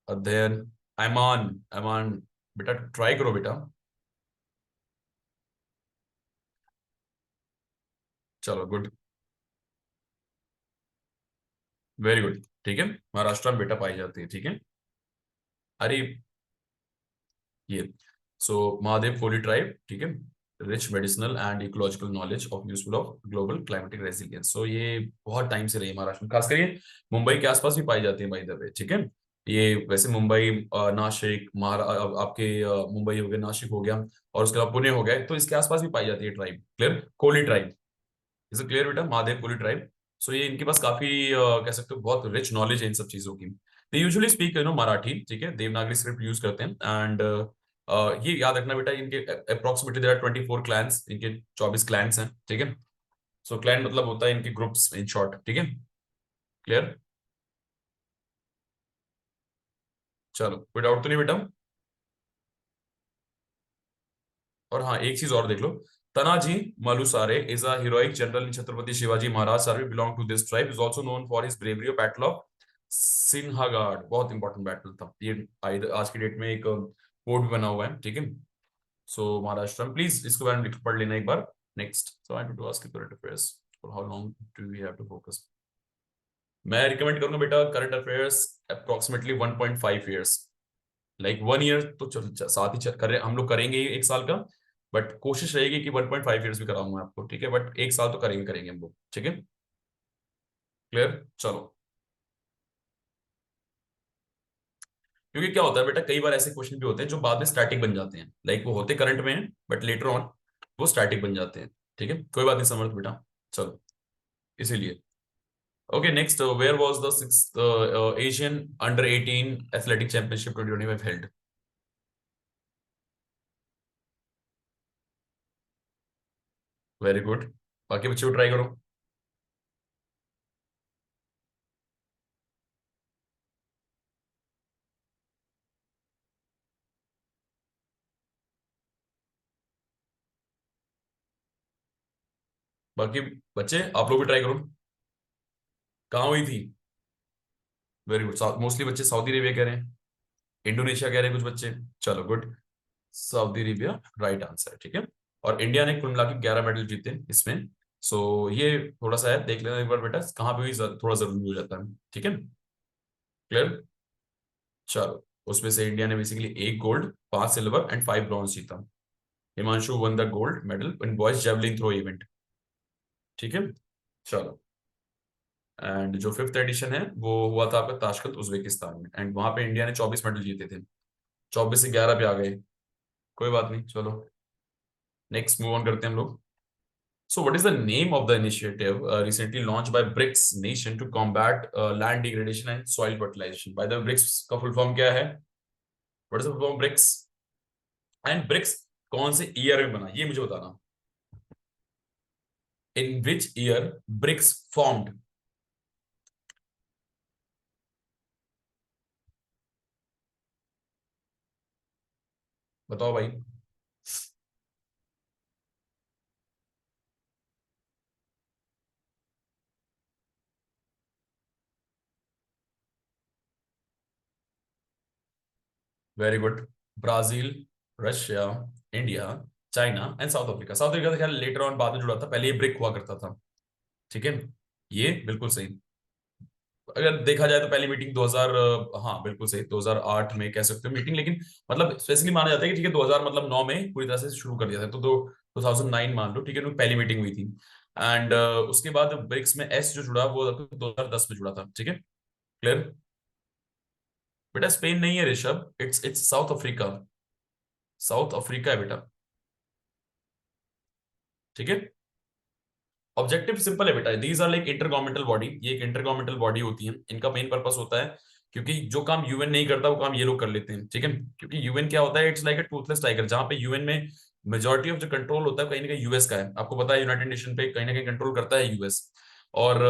अध्ययन, ऐमान, ऐमान, बेटा ट्राई करो बेटा। चलो गुड, वेरी गुड, ठीक है, महाराष्ट्र में बेटा पाई जाती है, ठीक है। अरे ये, सो महादेव कोली ट्राइब, ठीक है, rich medicinal and ecological knowledge of useful of global climatic resilience. So ये बहुत टाइम से रही है महाराष्ट्र में, खासकर ये मुंबई के आसपास भी पाई जाती है बाय द वे, ठीक है। ये वैसे मुंबई, नासिक, आपके मुंबई हो गया, नासिक हो गया, और उसके बाद पुणे हो गया, तो इसके आसपास भी पाई जाती है tribe, clear, Koli tribe. Is clear बेटा, महादेव कोली ट्राइब। सो ये इनके पास काफी कह सकते हो बहुत रिच नॉलेज है इन सब चीजों की। दे यूजुअली स्पीक मराठी, ठीक है, देवनागरी स्क्रिप्ट यूज करते हैं। एंड ये याद रखना बेटा, इनके अप्रोक्सीमेटली देयर आर 24 क्लैंस, इनके 24 क्लैंस हैं, ठीक है। सो क्लैन मतलब होता है इनके ग्रुप्स इन शॉर्ट, ठीक है, क्लियर। चलो कोई डाउट तो नहीं बेटा। और हाँ एक चीज और देख लो, Tanaji Malusare is a heroic general in Chhatrapati Shivaji Maharaj serve belong to this tribe, is also known for his bravery of battle of Sinhagad. बहुत इंपॉर्टेंट बैटल था ये, आज की डेट में एक कोड भी बना हुआ है, ठीक है। सो महाराष्ट्र, प्लीज इसके बारे में पढ़ लेना एक बार। Next, so I to ask current affairs, for how long do we have to focus. मैं रिकमेंड करूंगा बेटा current affairs approximately 1.5 years, like 1 year तो साथ ही कर रहे हम लोग, करेंगे ही 1 साल का, बट कोशिश रहेगी कि 1.5 ईयर्स भी कराऊंगा आपको, ठीक है, बट 1 साल तो करेंगे करेंगे हम लोग, ठीक है, क्लियर। चलो, क्योंकि क्या होता है बेटा, कई बार ऐसे क्वेश्चन भी होते हैं जो बाद में स्टैटिक बन जाते हैं, लाइक वो होते करंट में हैं बट लेटर ऑन वो स्टैटिक बन जाते हैं, ठीक है, कोई बात नहीं, समझ बेटा। चलो, इसीलिए okay next, where was the sixth Asian under 18 athletic championship 2025 held. Very good, बाकी बच्चे को ट्राई करो। बाकी बच्चे आप लोग भी ट्राई करो। कहाँ हुई थी? वेरी गुड, मोस्टली बच्चे सऊदी अरेबिया कह रहे हैं, इंडोनेशिया कह रहे हैं कुछ बच्चे। चलो good, Saudi Arabia right answer, ठीक है। और इंडिया ने कुल मिला के 11 मेडल जीते इसमें। सो ये थोड़ा सा है, देख लेना एक बार बेटा कहाँ पे भी थोड़ा जरूरी हो जाता है, ठीक है, क्लियर। चलो, उसमें से इंडिया ने basically 1 gold, 5 silver and 5 bronze जीता। Himanshu won the gold medal in boys javelin throw event, ठीक है। चलो, एंड जो फिफ्थ एडिशन है वो हुआ था आपका ताशकंद उज्बेकिस्तान में, एंड वहां पे इंडिया ने 24 मेडल जीते थे, 24 से 11 पे आ गए। कोई बात नहीं, चलो नेक्स्ट मूव ऑन करते हैं हम लोग। So, what is the name of the initiative recently launched by BRICS nation to combat land degradation and soil fertilization? By the way, BRICS का full form क्या है? What is the full form of BRICS? And BRICS कौन से year में बना, ये मुझे बताना। In which year BRICS formed? बताओ भाई। Very good, Brazil, Russia, India, China and south Africa. South Africa तो खैर लेटर ऑन बाद में जुड़ा था, पहले ये ब्रिक हुआ करता था, ठीक है। ये बिल्कुल सही। अगर देखा जाए तो पहली मीटिंग 2000, हाँ बिल्कुल सही, 2008 में कह सकते हो मीटिंग, लेकिन मतलब स्पेसिफिकली माना जाता है कि ठीक है 2000 मतलब 9 में पूरी तरह से शुरू कर दिया था, तो 2009 मान लो, ठीक है, तो पहली मीटिंग हुई थी। एंड उसके बाद ब्रिक्स में एस जो जुड़ा वो 2010 में जुड़ा था, ठीक है, क्लियर। बेटा स्पेन नहीं है Rishabh, it's South Africa, South Africa है बेटा, ठीक है। ऑब्जेक्टिव सिंपल है बेटा, these are like inter governmental body, ये एक इंटर गवर्नमेंटल बॉडी होती है, इनका मेन पर्पस होता है, क्योंकि जो काम यूएन नहीं करता वो काम ये लोग कर लेते हैं, ठीक है। क्योंकि यूएन क्या होता है, it's like a Toothless tiger, जहां पे यूएन में मेजोरिटी ऑफ जो कंट्रोल होता है कहीं ना कहीं यूएस का है, आपको पता है यूनाइटेड नेशन पे कहीं ना कहीं कंट्रोल करता है यूएस। और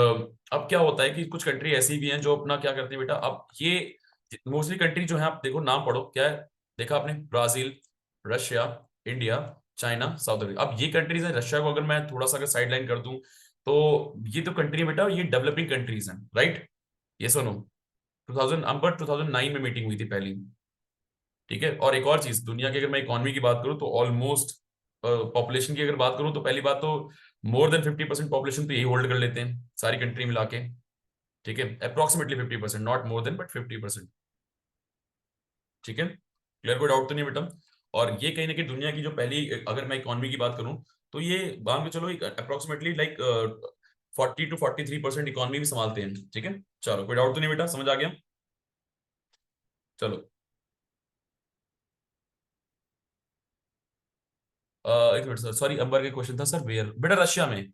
अब क्या होता है कि कुछ कंट्री ऐसी भी हैं जो अपना क्या करती है बेटा, अब ये मोस्टली कंट्री जो है, आप देखो नाम पढ़ो क्या है, देखा आपने, Brazil, Russia, India, China, South Africa. अब ये कंट्रीज हैं, रशिया को अगर मैं थोड़ा सा अगर साइडलाइन कर दूं, तो ये तो कंट्री बेटा ये डेवलपिंग कंट्रीज हैं, राइट, ये सुनो। 2000 अंबर 2009 में मीटिंग हुई थी पहली, ठीक है। और एक और चीज, दुनिया की अगर मैं इकोनॉमी की बात करूं तो ऑलमोस्ट, पॉपुलेशन की अगर बात करूं तो पहली बात तो मोर देन 50% पॉपुलेशन तो यही होल्ड कर लेते हैं सारी कंट्री मिला के, ठीक है, approximately 50%, not more than but 50%, ठीक है, क्लियर, कोई डाउट तो नहीं बेटा। और ये कहीं ना कहीं दुनिया की जो पहली, अगर मैं इकोनॉमी की बात करूं तो ये मान के चलो अप्रोक्सीमेटली लाइक 40 to 43% इकोनॉमी भी संभालते हैं, ठीक है। चलो कोई डाउट तो नहीं बेटा, समझ आ गया। चलो, एक मिनट सर, सॉरी अंबर का क्वेश्चन था सर, वेयर बेटा, रशिया में,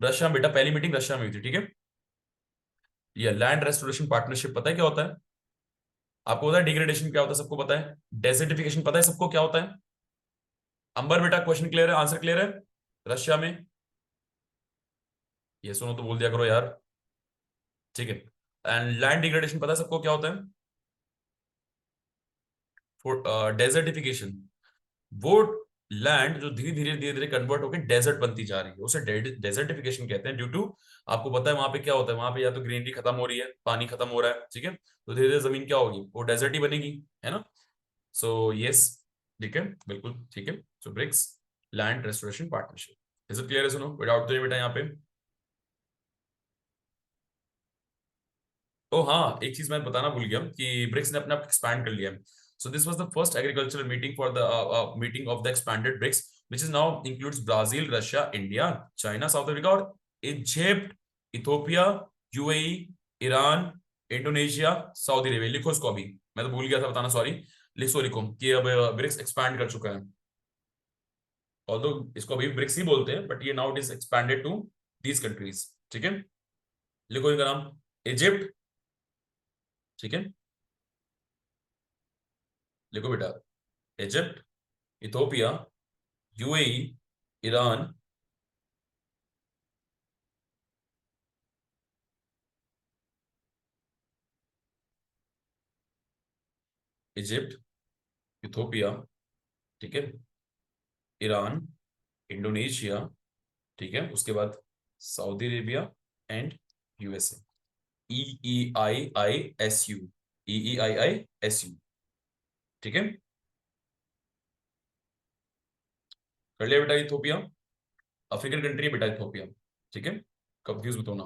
रशिया में बेटा, पहली मीटिंग रशिया में हुई थी, ठीक है। ये लैंड रेस्टोरेशन पार्टनरशिप पता है क्या होता है? आपको पता है डिग्रेडेशन क्या होता है? सबको पता है। डेजर्टिफिकेशन पता है सबको क्या होता है? अंबर बेटा क्वेश्चन क्लियर है, आंसर क्लियर है? रशिया में ये सुनो तो बोल दिया करो यार। ठीक है। एंड लैंड डिग्रेडेशन पता है सबको क्या होता है? डेजर्टिफिकेशन, वो लैंड जो धीरे धीरे कन्वर्ट होकर डेजर्ट बनती जा रही है उसे डेजर्टिफिकेशन कहते हैं। ड्यू टू, आपको पता है वहां पे क्या होता है? वहां पे या तो ग्रीनरी खत्म हो रही है, पानी खत्म हो रहा है, ठीक है, तो धीरे धीरे जमीन क्या होगी? वो डेजर्ट ही बनेगी, है ना? सो यस, ठीक है, बिल्कुल ठीक है। So BRICS, land restoration partnership, is it clear है? सुनो, विदाउट तो ये बेटा यहाँ पे। तो हाँ, एक चीज मैं बताना भूल गया कि ब्रिक्स ने अपने आप एक्सपैंड कर लिया है। So this was the first agricultural meeting for the meeting of the expanded BRICS, which is now includes Brazil, Russia, India, China, South Africa और Egypt, Ethiopia, UAE, Iran, Indonesia, Saudi Arabia. लिखो इसको अभी, मैं तो भूल गया था बताना, सॉरी। लिखो कि अब ब्रिक्स एक्सपैंड कर चुका है। ऑल्दो इसको अभी ब्रिक्स ही बोलते हैं, बट ये now it is expanded to these countries, ठीक है। लिखो इनका नाम, इजिप्ट, ठीक है, लिखो बेटा, Egypt, Ethiopia, UAE, Iran, Egypt, Ethiopia, ठीक है, ईरान, इंडोनेशिया, ठीक है, उसके बाद Saudi Arabia and USA. EEIISU, EEIISU, ठीक है, कर लिया बेटा? इथोपिया अफ्रीकन कंट्री है बेटा, इथोपिया, ठीक है, कंफ्यूज मत होना।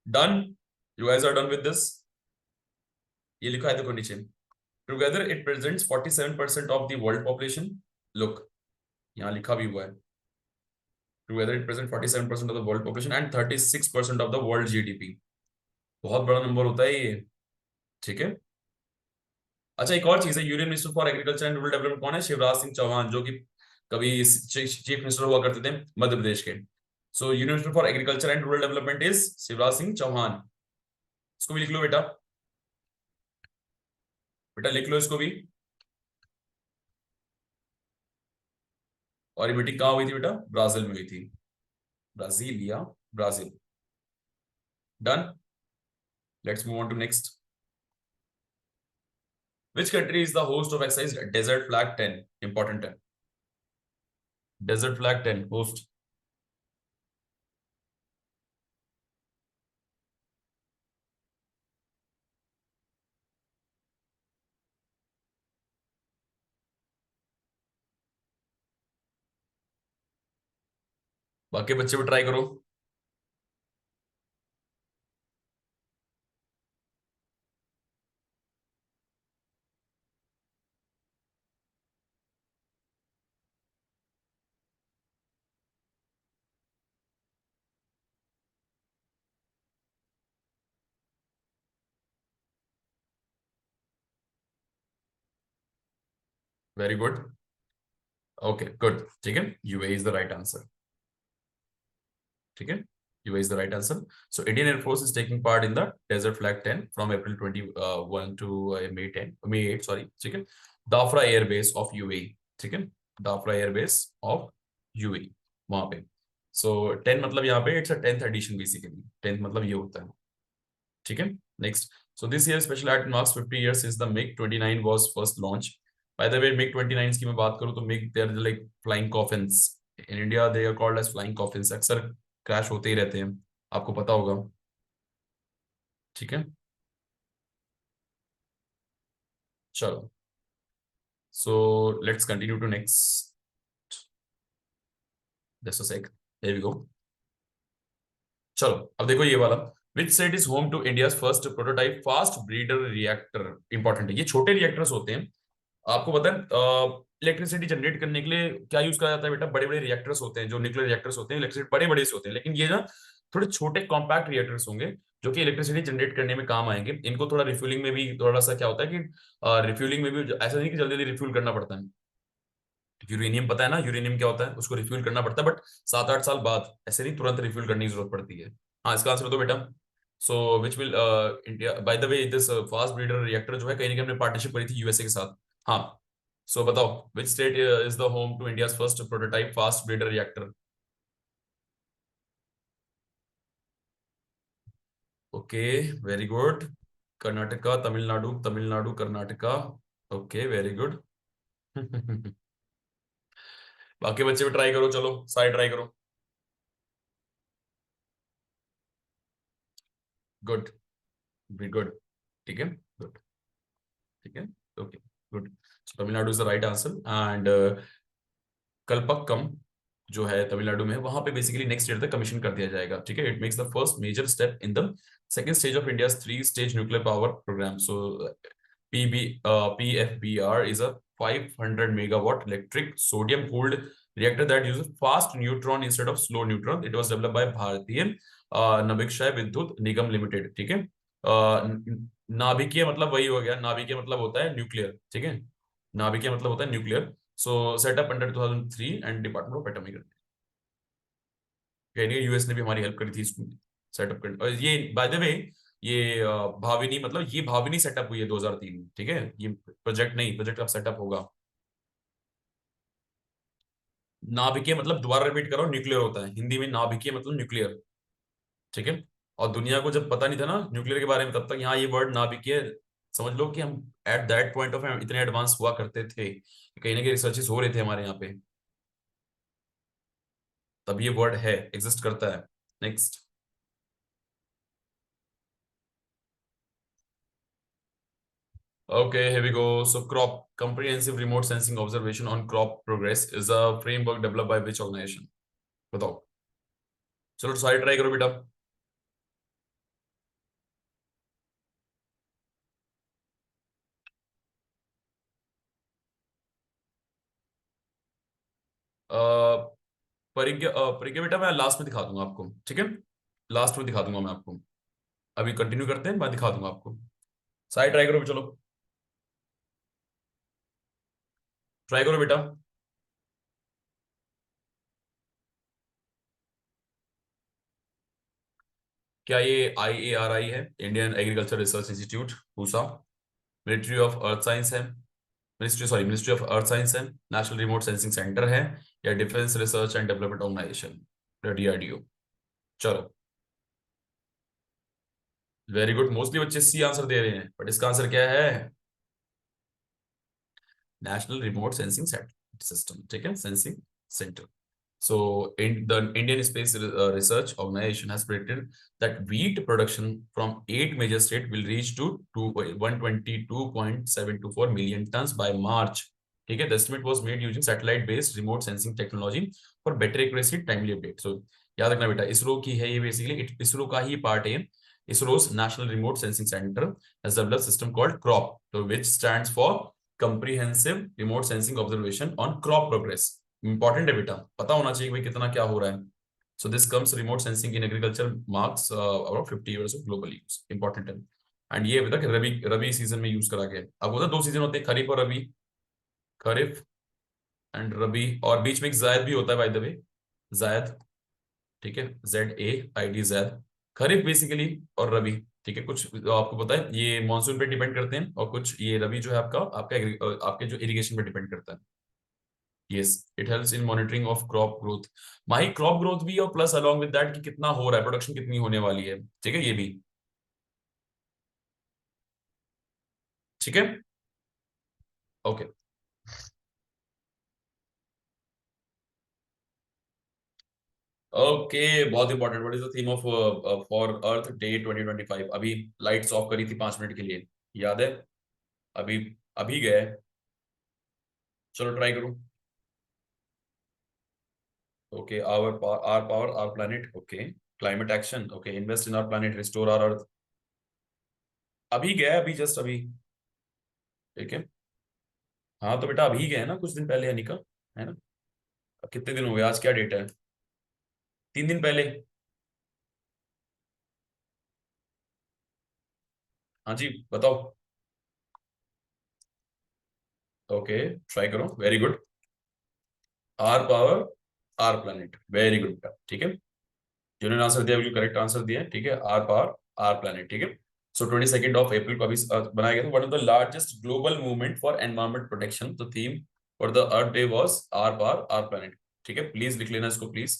Done, you guys are done with this? ये लिखा है देखो नीचे, together it presents 47% of the world population. Look, यहाँ लिखा भी हुआ है, together it present 47% of the world population and 36% of the world GDP। बहुत बड़ा नंबर होता है ये, ठीक है। अच्छा, एक और चीज है, union minister for agriculture and rural development कौन है? शिवराज सिंह चौहान, जो कि कभी चीफ मिनिस्टर हुआ करते थे मध्य प्रदेश के। So union minister for agriculture and rural development is Shivraj Singh Chouhan. इसको भी लिख लो बेटा, बेटा लिख लो इसको भी। और ये मीटिंग कहाँ हुई थी बेटा? ब्राजील में हुई थी, Brasilia, Brazil. Done, let's move on to next. Which country is the host of exercise Desert Flag 10? Important है, Desert Flag 10 host। बाकी बच्चे भी ट्राई करो। वेरी गुड, ओके गुड, ठीक है, UAE is the right answer, ठीक है, UAE is the right answer. So Indian air force is taking part in the desert flag 10 from April 21 to May 10, May 8 sorry, ठीक है। दाफरा airbase of UAE, ठीक है, दाफरा airbase of UAE, वहां पे। सो 10 मतलब यहाँ पे it's a 10th addition, basically 10th मतलब ये होता है, ठीक है। Next, so this year special act marks 50 years since the MiG-29 was first launched. By the way, MiG-29 की मैं बात करूँ तो MiG, they are like flying coffins. In India they are called as flying coffins, अक्सर crash होते ही रहते हैं, आपको पता होगा, ठीक है। चलो, so let's continue to next, just a sec, here we go। चलो अब देखो ये वाला, which state is home to India first prototype fast breeder reactor. Important है, ये छोटे रिएक्टर्स होते हैं, आपको पता है इलेक्ट्रिसिटी जनरेट करने के लिए क्या यूज करा जाता है बेटा? बड़े बड़े रिएक्टर्स होते हैं, जो न्यूक्लियर रिएक्टर्स होते हैं, इलेक्ट्रिसिटी बड़े बड़े से होते हैं, लेकिन ये ना थोड़े छोटे कॉम्पैक्ट रिएक्टर्स होंगे जो कि इलेक्ट्रिसिटी जनरेट करने में काम आएंगे। इनको थोड़ा रिफ्यूलिंग में भी थोड़ा सा क्या होता है कि रिफ्यूलिंग में भी ऐसा नहीं कि जल्दी जल्दी रिफ्यूल करना पड़ता है, यूरेनियम पता है ना, यूरेनियम क्या होता है, उसको रिफ्यूल करना पड़ता है, बट 7-8 साल बाद, ऐसे नहीं तुरंत रिफ्यूल करने की जरूरत पड़ती है। हाँ, इसका आंसर दो बेटा। So which will India, by the way this fast breeder reactor जो है, कहीं ना कहीं हमने पार्टनरशिप करी थी यूएसए के साथ। हाँ, सो बताओ which state is the home to India's first prototype fast breeder reactor. Okay, very good. Karnataka, Tamil Nadu, Tamil Nadu, Karnataka. Okay, very good. बाकी बच्चे भी ट्राई करो, चलो सारे ट्राई करो। Good, very good. ठीक है, गुड। ठीक है, okay, good. Tamil Nadu is the right answer. And Kalpakkam जो है तमिलनाडु में, वहां पे बेसिकली नेक्स्ट ईयर तक कमीशन कर दिया जाएगा। ठीक है, it makes the first major step in the second stage of India's 3 stage nuclear power program. So PB PFBR is a 500 megawatt electric sodium cooled reactor that uses fast neutron instead of slow neutron. It was developed by Bharatiya Navikshay Vidyut Nigam Limited. ठीक है, नाभिकीय मतलब वही हो गया, नाभिकीय मतलब होता है न्यूक्लियर। ठीक है, नाभिकीय मतलब होता है nuclear. So setup under 2003 and department of atomic energy. US ने भी हमारी हेल्प करी थी इसको सेटअप करने। और ये बाय द वे, ये भाविनी, मतलब ये भाविनी सेटअप हुई है 2003 में। ठीक है, ये प्रोजेक्ट नहीं, प्रोजेक्ट अब सेटअप होगा। नाभिकीय मतलब, दोबारा रिपीट करो, न्यूक्लियर होता है हिंदी में, नाभिकीय मतलब न्यूक्लियर। ठीक है, और दुनिया को जब पता नहीं था ना न्यूक्लियर के बारे में, तब तक यहाँ ये वर्ड नाभिकीय, समझ लो कि हम एट दैट पॉइंट ऑफ इतने एडवांस हुआ करते थे कि कहीं ना कहीं रिसर्चेस हो रहे थे हमारे यहाँ पे, तब ये वर्ड है, एग्जिस्ट करता है। Next. Okay, here we go. So, CROP, Comprehensive Remote Sensing Observation on Crop Progress, is a framework developed by which organization? बताओ। चलो सारी ट्राई करो बेटा। परिज्ञा, परिज्ञा बेटा मैं लास्ट में दिखा दूंगा आपको। ठीक है, लास्ट में दिखा दूंगा मैं आपको। अभी कंटिन्यू करते हैं, मैं दिखा दूंगा आपको। सारी ट्राई करो, चलो ट्राई करो बेटा। क्या ये IARI है, Indian agriculture research institute, Pusa? Military of earth science है, मिनिस्ट्री ऑफ अर्थ साइंस है, नेशनल रिमोट सेंसिंग सेंटर है, या defence research and development organization, DRDO? चलो, वेरी गुड। मोस्टली बच्चे सी आंसर दे रहे हैं, बट इसका आंसर क्या है? National remote sensing system. ठीक है, sensing centre. So, the Indian Space Research Organization has predicted that wheat production from 8 major states will reach to 122.724 million tons by March. ठीक है, the estimate was made using satellite-based remote sensing technology for better accuracy, timely update. So, याद रखना बेटा, इसरो की है ये, basically ISRO का ही part है। ISRO's National Remote Sensing Center has developed a system called CROP, so which stands for Comprehensive Remote Sensing Observation on Crop Progress. Important है बेटा, पता होना चाहिए भाई कितना क्या हो रहा है। So this comes remote sensing in agriculture marks about 50 years of global use, important है। एंड ये अभी तक रबी रबी सीजन में यूज करा गया है। अब होता है 2 सीजन होते हैं, खरीफ और रबी। खरीफ एंड रबी, और बीच में एक जायद भी होता है बाय द वे, जायद। ठीक है, ZAID, जायद। खरीफ बेसिकली और रबी। ठीक है, कुछ आपको पता है ये मानसून पे डिपेंड करते हैं, और कुछ ये रबी जो है आपका, आपके जो इरिगेशन पे डिपेंड करता है। Yes, it helps in monitoring of crop growth. Mahi crop growth भी, और प्लस अलॉन्ग विद दैट कि कितना हो रहा है, प्रोडक्शन कितनी होने वाली है। ठीक है, ये भी। ठीक है, ओके। ओके, बहुत important, what is the theme of for earth day 2025? अभी लाइट्स ऑफ करी थी 5 मिनट के लिए, याद है? अभी अभी गए। चलो ट्राई करो। Okay, our power our planet, okay. Climate action, okay. Invest in our planet, restore our earth. अभी गया, अभी जस्ट अभी। ठीक है, हाँ तो बेटा अभी गए ना, कुछ दिन पहले, निकल, है ना? अब कितने दिन हो गए, आज क्या डेट है? 3 दिन पहले। हाँ जी, बताओ। ओके, ट्राई करो, very good. Our power our planet, very good, ठीक है। जिन्होंने आंसर दिया बिल्कुल करेक्ट आंसर दिया है, ठीक है, आर पावर आर प्लैनेट, ठीक है। सो 22 अप्रैल को अभी बनाया गया था। One of the largest global movement for environment protection, the theme for the earth day was our power our planet, ठीक है, प्लीज लिख लेना इसको प्लीज।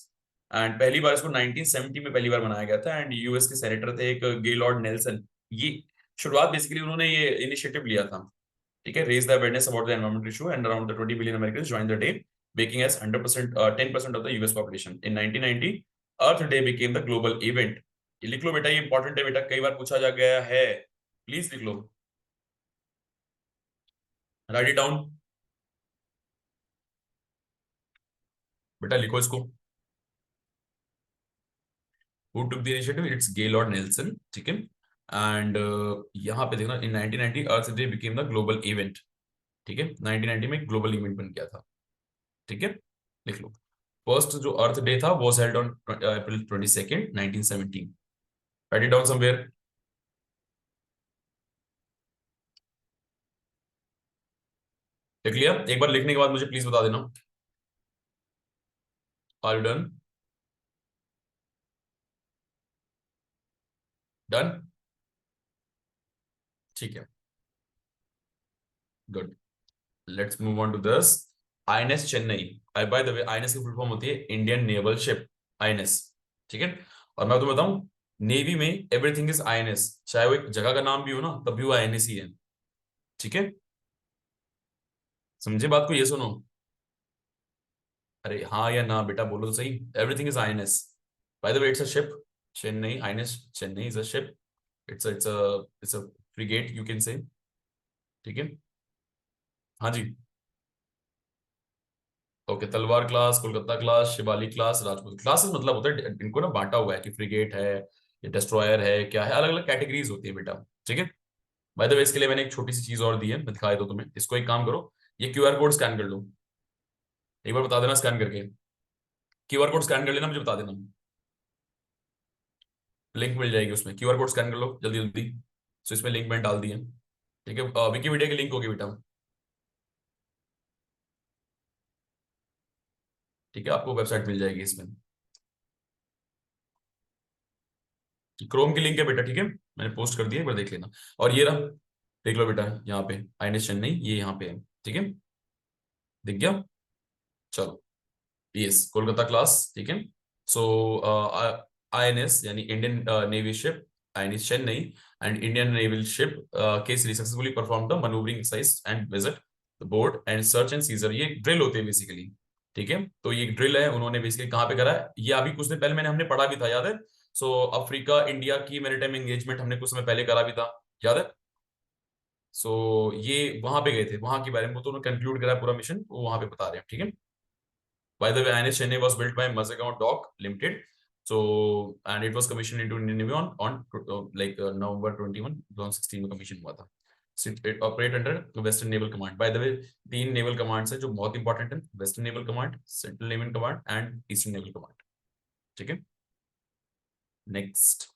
एंड पहली बार इसको 1970 में पहली बार बनाया गया था, एंड यूएस के सेनेटर थे एक गेलॉर्ड नेल्सन। ये शुरुआत बेसिकली उन्होंने ये इनिशिएटिव लिया था, ठीक है, raise the awareness about the environment issue and around the 20 billion American join the day, making as 100% 10% of the US population. In 1990, Earth Day became the global event. ये लिख लो बेटा, ये इंपॉर्टेंट है बेटा, कई बार पूछा जा गया है, प्लीज लिख लो, राइट इट डाउन बेटा, लिखो इसको। Who took the initiative? It's Gaylord Nelson, ठीक है। एंड यहाँ पे देखना, in 1990 earth day became the global event, ठीक है, 1990 में ग्लोबल इवेंट बन गया था, ठीक है, लिख लो। फर्स्ट जो अर्थ डे था वो held on April 22 1917, right it down somewhere. देख लिया? एक बार लिखने के बाद मुझे प्लीज बता देना। Are you done? डन, ठीक है, good. Let's move on to this. INS Chennai, by the way INS की फुल फॉर्म होती है इंडियन नेवल शिप, आईएनएस, ठीक है। और मैं तुम्हें बताऊं, नेवी में एवरीथिंग इज आईएनएस, चाहे वो एक जगह का नाम भी हो ना तब भी वो आईएनएस ही है, ठीक है। समझे बात को? ये सुनो, अरे हाँ या ना बेटा बोलो तो सही। Everything is INS, bye the way it's a ship, Chennai, INS Chennai is a ship, it's a frigate you can say, ठीक है। हाँ जी, ओके, तलवार class, Kolkata class, Shivalik class, Rajput classes, मतलब होता है इनको ना बांटा हुआ है कि फ्रिगेट है, ये डिस्ट्रॉयर है, क्या है, अलग अलग कैटेगरीज होती है बेटा, ठीक है। बाय द वे इसके लिए मैंने एक छोटी सी चीज और दी है, मैं दिखाई दो तुम्हें, इसको एक काम करो, ये क्यूआर कोड स्कैन कर लो, एक बार बता देना स्कैन करके, क्यूआर कोड स्कैन कर लेना, मुझे बता देना, लिंक मिल जाएगी उसमें, क्यूआर कोड स्कैन कर लो जल्दी जल्दी। सो इसमें लिंक मैंने डाल दी है, ठीक है, विकीपीडिया की लिंक होगी बेटा, ठीक है, आपको वेबसाइट मिल जाएगी इसमें, क्रोम की लिंक है बेटा, ठीक है, मैंने पोस्ट कर दिया, एक बार देख लेना। और ये रहा, देख लो बेटा, यहाँ पे आईएनएस चेन्नई ये यहाँ पे है, ठीक है, दिख गया, चलो, यस, कोलकाता क्लास, ठीक है। सो आईएनएस यानी Indian navy ship, INS Chennai and Indian naval ship Kesari successfully perform the manoeuvring exercise and visit the board and search and seizure, ये ड्रिल होते हैं बेसिकली, ठीक है। तो ये ड्रिल है, उन्होंने बेसिकली कहाँ पे करा है, ये अभी कुछ दिन पहले मैंने हमने पढ़ा भी था, याद है। सो अफ्रीका इंडिया की मैरीटाइम एंगेजमेंट हमने कुछ समय पहले करा भी था, याद है। सो ये वहां पे गए थे, वहां के बारे में वो तो उन्होंने कंक्लूड करा पूरा मिशन, वो वहां पे बता रहे हैं, ठीक है। By the way, INS Chennai was built by Mazagon Dock Limited. So, and it was commissioned into Indian Navy on November 21, 2016 में commission हुआ था. So it operate under Western Naval Command. By the way, तीन naval commands है जो बहुत important है, Western Naval Command, Central Naval Command and Eastern Naval Command. ठीक है? Next.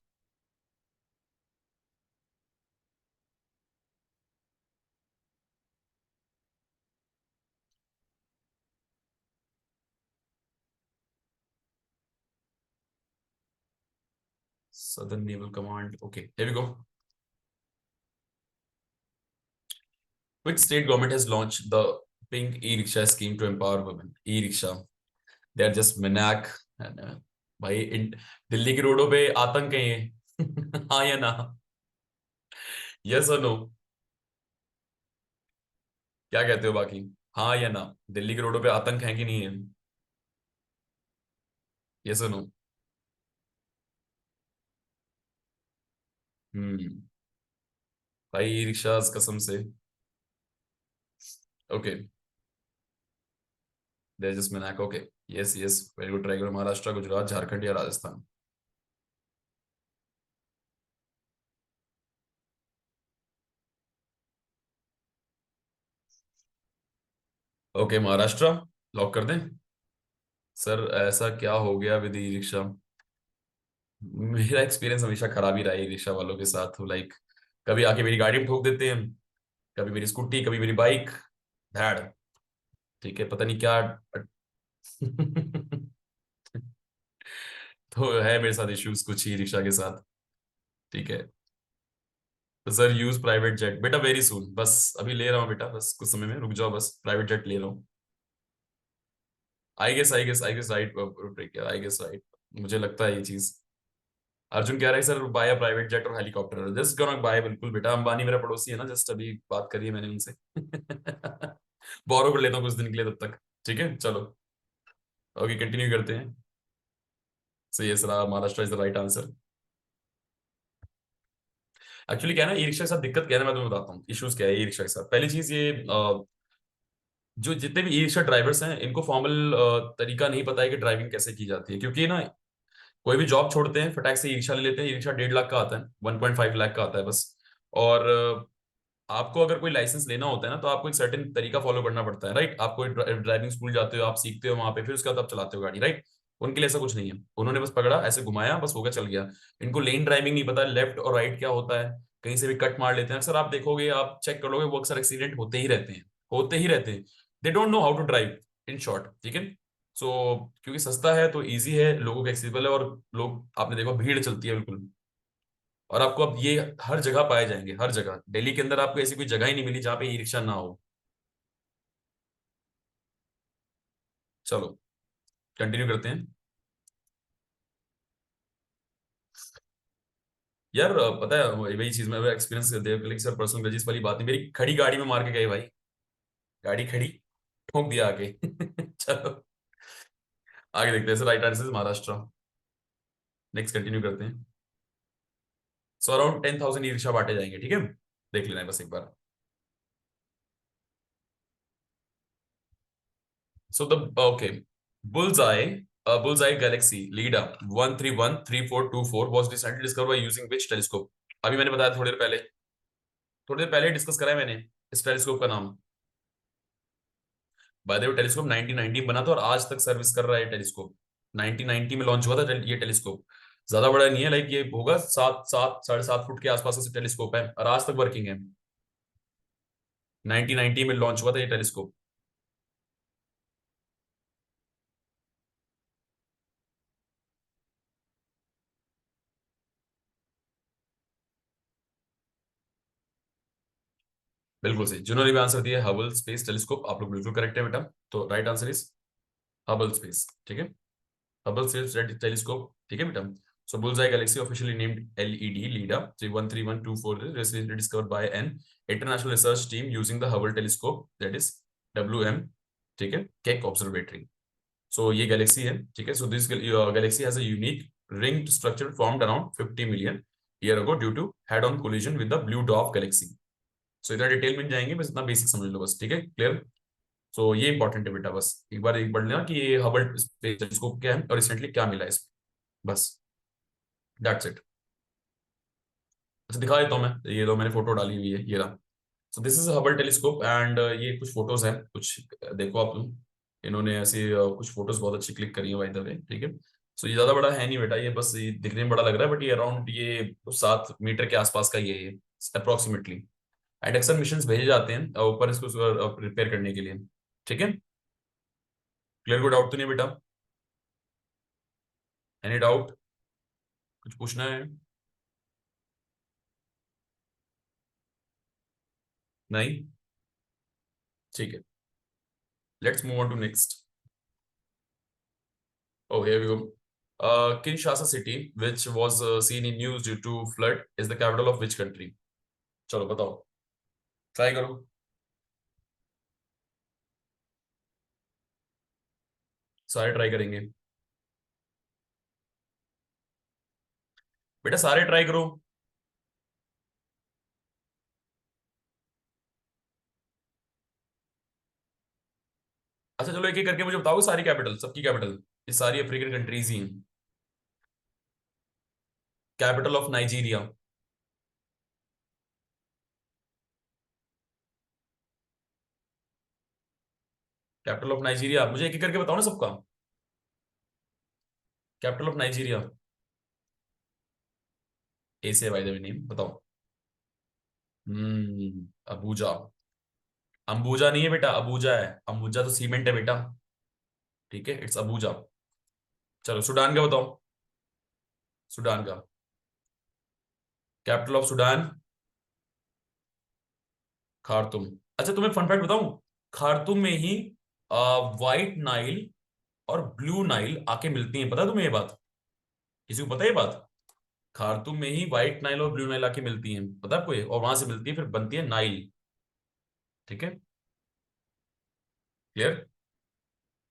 Southern Naval Command. Okay, here we go. Which state government has launched the Pink E-Rickshaw scheme to empower women? E-Rickshaw. They are just maniac. And, भाई दिल्ली की रोडों पे आतंक है ये हाँ या ना? यस और नो? क्या कहते हो बाकी? हाँ या ना? दिल्ली की रोडों पे आतंक है कि नहीं है? यस और नो? हम्म, भाई ई रिक्शाज कसम से। Okay, they just Mainak, okay, yes yes, very good, try करो, महाराष्ट्र, गुजरात, झारखंड या राजस्थान। ओके, महाराष्ट्र लॉक कर दें? सर ऐसा क्या हो गया विद ई रिक्शा? मेरा एक्सपीरियंस हमेशा खराब ही रहा है ई रिक्शा वालों के साथ, लाइक कभी आके मेरी गाड़ी में ठोक देते हैं, कभी मेरी स्कूटी, कभी मेरी बाइक, धैड़, ठीक है, पता नहीं क्या। तो है मेरे साथ इश्यूज कुछ ई रिक्शा के साथ। ठीक है। तो सर यूज प्राइवेट जेट बेटा वेरी सून, बस अभी ले रहा हूँ बेटा, बस कुछ समय में रुक जाओ, बस प्राइवेट जेट ले रहा हूँ। I guess right, I guess right. मुझे लगता है ये चीज। अर्जुन कह रहा है सर बाय प्राइवेट जेट और हेलीकॉप्टर, जस्ट गोना बाय, बिल्कुल बेटा, अंबानी मेरा पड़ोसी है ना, जस्ट अभी बात करी है मैंने उनसे। बोरो कर लेता हूँ कुछ दिन के लिए तब तक। ठीक है चलो। ओके कंटिन्यू करते हैं। सही है sir, Maharashtra is the right answer. Actually क्या है ना, ई रिक्शा के साथ दिक्कत क्या है ना, मैं तुम्हें बताता हूँ इश्यूज क्या है ई रिक्शा के साथ। पहली चीज ये जो जितने भी ई रिक्शा ड्राइवर्स हैं इनको फॉर्मल तरीका नहीं पता है कि ड्राइविंग कैसे की जाती है, क्योंकि ना कोई भी जॉब छोड़ते हैं फटाक से ई रिक्शा ले लेते हैं। ई रिक्शा 1.5 लाख का आता है, 1.5 लाख का आता है बस। और आपको अगर कोई लाइसेंस लेना होता है ना, तो आपको एक सर्टेन तरीका फॉलो करना पड़ता है, राइट। आप कोई ड्राइविंग स्कूल जाते हो, आप सीखते हो वहां पे, फिर उसके बाद आप चलाते हो गाड़ी, राइट। उनके लिए ऐसा कुछ नहीं है, उन्होंने बस पकड़ा ऐसे घुमाया बस हो गया चल गया। इनको लेन ड्राइविंग नहीं पता, लेफ्ट और राइट क्या होता है, कहीं से भी कट मार लेते हैं अक्सर। आप देखोगे, आप चेक करोगे, वो अक्सर एक्सीडेंट होते ही रहते हैं, होते ही रहते हैं। They don't know how to drive, in short, ठीक है। सो क्योंकि सस्ता है तो इजी है, लोगों को एक्सेसिबल है, और लोग आपने देखो भीड़ चलती है बिल्कुल। और आपको अब ये हर जगह पाए जाएंगे, हर जगह दिल्ली के अंदर आपको ऐसी कोई जगह ही नहीं मिली जहाँ पे ई रिक्शा ना हो। चलो कंटिन्यू करते हैं। यार पता है वही चीज मैं एक्सपीरियंस देवकलिक सर पर्सनल ग्रजेस वाली बात है, मेरी खड़ी गाड़ी में मार के गए भाई। गाड़ी खड़ी, ठोक दिया आके। चलो आगे देखते हैं sir, right answer Maharashtra. Next continue करते हैं। सो अराउंड 10,000 ई रिक्शा बांटे जाएंगे, ठीक है। देख लेना है बस एक बार। So the okay, bullseye galaxy LIDA 1313424 was recently discovered by using which telescope? अभी मैंने बताया थोड़ी देर पहले डिस्कस करा है मैंने इस टेलीस्कोप का नाम। बाय द वे टेलीस्कोप 1990 बना था और आज तक सर्विस कर रहा है टेलीस्कोप। 1990 में लॉन्च हुआ था ये टेलीस्कोप। ज्यादा बड़ा नहीं है, लाइक ये होगा 7 7 7.5 फुट के आसपास का टेलीस्कोप है और आज तक वर्किंग है। 1990 में लॉन्च हुआ था ये टेलीस्कोप। बिल्कुल सही, जिन्होंने भी आंसर दिया हबल स्पेस टेलीस्कोप, आप लोग बिल्कुल करेक्ट है बेटा। तो right answer is Hubble space, ठीक है। हबल स्पेस टेलीस्कोप, ठीक है बेटा। So Bullseye Galaxy, officially named LED LIDA 13124, is recently discovered by an international research team using the Hubble telescope, that is WM, ठीक है, Keck Observatory. So ये Galaxy है, ठीक है। So this galaxy has a unique ringed structure formed around 50 million year ago due to head-on collision with the Blue Dwarf galaxy. So इतना detail में जाएंगे, बस इतना बेसिक समझ लो बस, ठीक है, क्लियर। सो ये इंपॉर्टेंट है बेटा, बस एक बार एक पढ़ लेना कि ये हबल स्पेस टेलीस्कोप क्या है और रिसेंटली क्या मिला है इसमें, बस दैट्स इट। अच्छा दिखा देता हूँ मैं, ये लो मैंने फोटो डाली हुई है, ये रहा। So this is Hubble telescope and ये कुछ फोटोज हैं कुछ, देखो आप लोग। इन्होंने ऐसे कुछ फोटोज बहुत अच्छी क्लिक करी है बाय द वे, ठीक है। सो ये ज्यादा बड़ा है नहीं बेटा, ये बस ये दिखने में बड़ा लग रहा है, बट ये अराउंड ये 7 मीटर के आसपास का ये अप्रोक्सीमेटली। एंड अक्सर मिशन भेजे जाते हैं ऊपर इसको रिपेयर करने के लिए, ठीक है। क्लियर, कोई डाउट तो नहीं बेटा? Any doubt? कुछ पूछना है? नहीं, ठीक है। Let's move on to next. Oh, here we go. Kinshasa city, which was seen in news due to flood, is the capital of which country? चलो बताओ, ट्राई करो। सारे ट्राई करेंगे बेटा, सारे ट्राई करो। अच्छा चलो एक एक करके मुझे बताओ सारी कैपिटल, सबकी कैपिटल। ये सारी अफ्रीकन कंट्रीज ही हैं। Capital of Nigeria. Capital of Nigeria, मुझे एक एक करके बताओ ना सबका। Capital of Nigeria. ए से बाय द वे नेम बताओ। अबूजा। अंबुजा नहीं है बेटा, अबूजा है। अंबुजा तो सीमेंट है बेटा। ठीक है, इट्स अबूजा। चलो सूडान का बताओ, सूडान का कैपिटल ऑफ सूडान, खार्तुम। अच्छा तुम्हें फन फैक्ट बताऊं, खार्तुम में ही व्हाइट नाइल और ब्लू नाइल आके मिलती हैं, पता है तुम्हें ये बात? किसी को पता है ये बात? खार्तुम में ही व्हाइट नाइल और ब्लू नाइल आके मिलती हैं, पता है आपको ये? और वहां से मिलती है फिर बनती है नाइल। ठीक है, क्लियर।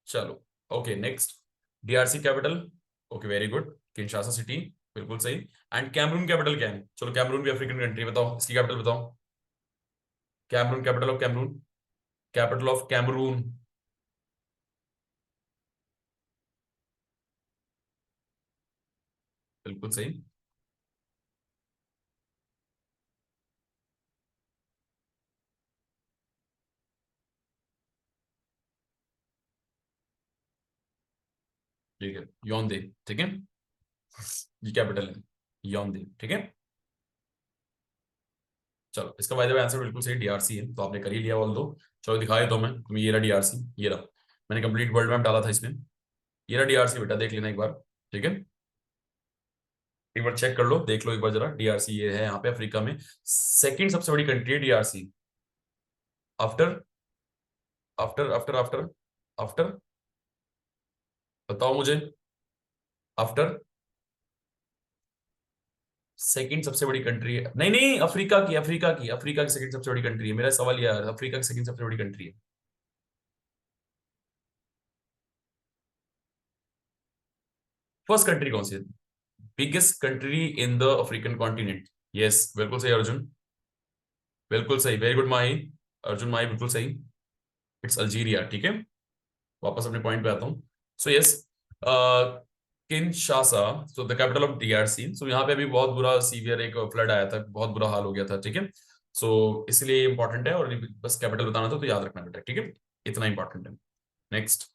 चलो, okay next, DRC capital, okay very good, Kinshasa city, बिल्कुल सही। एंड कैमरून कैपिटल क्या है? चलो कैमरून भी अफ्रीकन कंट्री, बताओ इसकी कैपिटल बताओ। Cameroon, capital of Cameroon, capital of Cameroon. बिल्कुल सही। ठीक है, योंदे। ठीक है, ये कैपिटल है, योंदे। ठीक है, चलो इसका बाय द वे आंसर बिल्कुल सही, डीआरसी है, तो आपने कर ही लिया ऑल दो। चलो दिखाए तो मैं तुम्हें, ये रहा डीआरसी, ये रहा, मैंने कंप्लीट वर्ल्ड मैप डाला था इसमें, ये रहा डीआरसी, बेटा देख लेना एक बार। ठीक है, एक बार चेक कर लो, देख लो एक बार जरा, डीआरसी ये है यहाँ पे अफ्रीका में, सेकंड सबसे बड़ी कंट्री है DRC, after after after after after, बताओ मुझे, आफ्टर सेकंड सबसे बड़ी कंट्री है, नहीं नहीं, अफ्रीका की, अफ्रीका की सेकंड सबसे बड़ी कंट्री है, मेरा सवाल यार, अफ्रीका की सेकंड सबसे बड़ी कंट्री है। फर्स्ट कंट्री कौन सी है? Biggest country in the African continent. Yes बिल्कुल सही अर्जुन, बिल्कुल सही, वेरी गुड माही, अर्जुन माही बिल्कुल सही, इट्स अल्जीरिया। ठीक है, वापस अपने पॉइंट पे आता हूँ। So yes, Kinshasa, so the capital of DRC. So यहाँ पे अभी बहुत बुरा सीवियर एक फ्लड आया था, बहुत बुरा हाल हो गया था। ठीक है, सो इसलिए इंपॉर्टेंट है, और बस कैपिटल बताना था तो याद रखना बेटा। ठीक है, इतना इंपॉर्टेंट है। नेक्स्ट,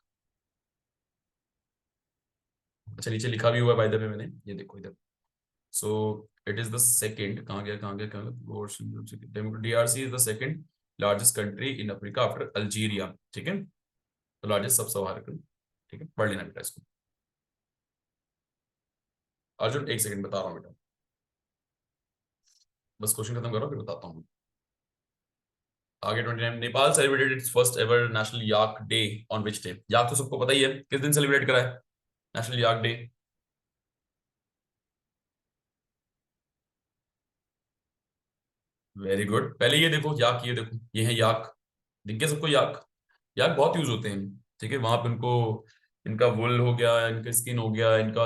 अच्छा नीचे लिखा भी हुआ है बाय द वे मैंने, ये देखो इधर। सो इट इज द सेकंड, कहाँ गया कहाँ गया कहाँ गया, DRC is the second largest country in Africa after Algeria. ठीक है, लार्जेस्ट सब सवार। ठीक है, पढ़ लेना बेटा इसको। अर्जुन एक सेकंड बता रहा हूँ बेटा, बस क्वेश्चन खत्म करो फिर बताता हूँ। आगे 29, Nepal celebrated its first ever national yak day on which day? Yak तो सबको पता ही है, किस दिन सेलिब्रेट करा है national yak day? Very good, पहले ये देखो याक, ये देखो ये है याक, दिख गया सबको याक? याक बहुत यूज होते हैं। ठीक है, वहां पे उनको, इनका वुल हो गया, इनका स्किन हो गया, इनका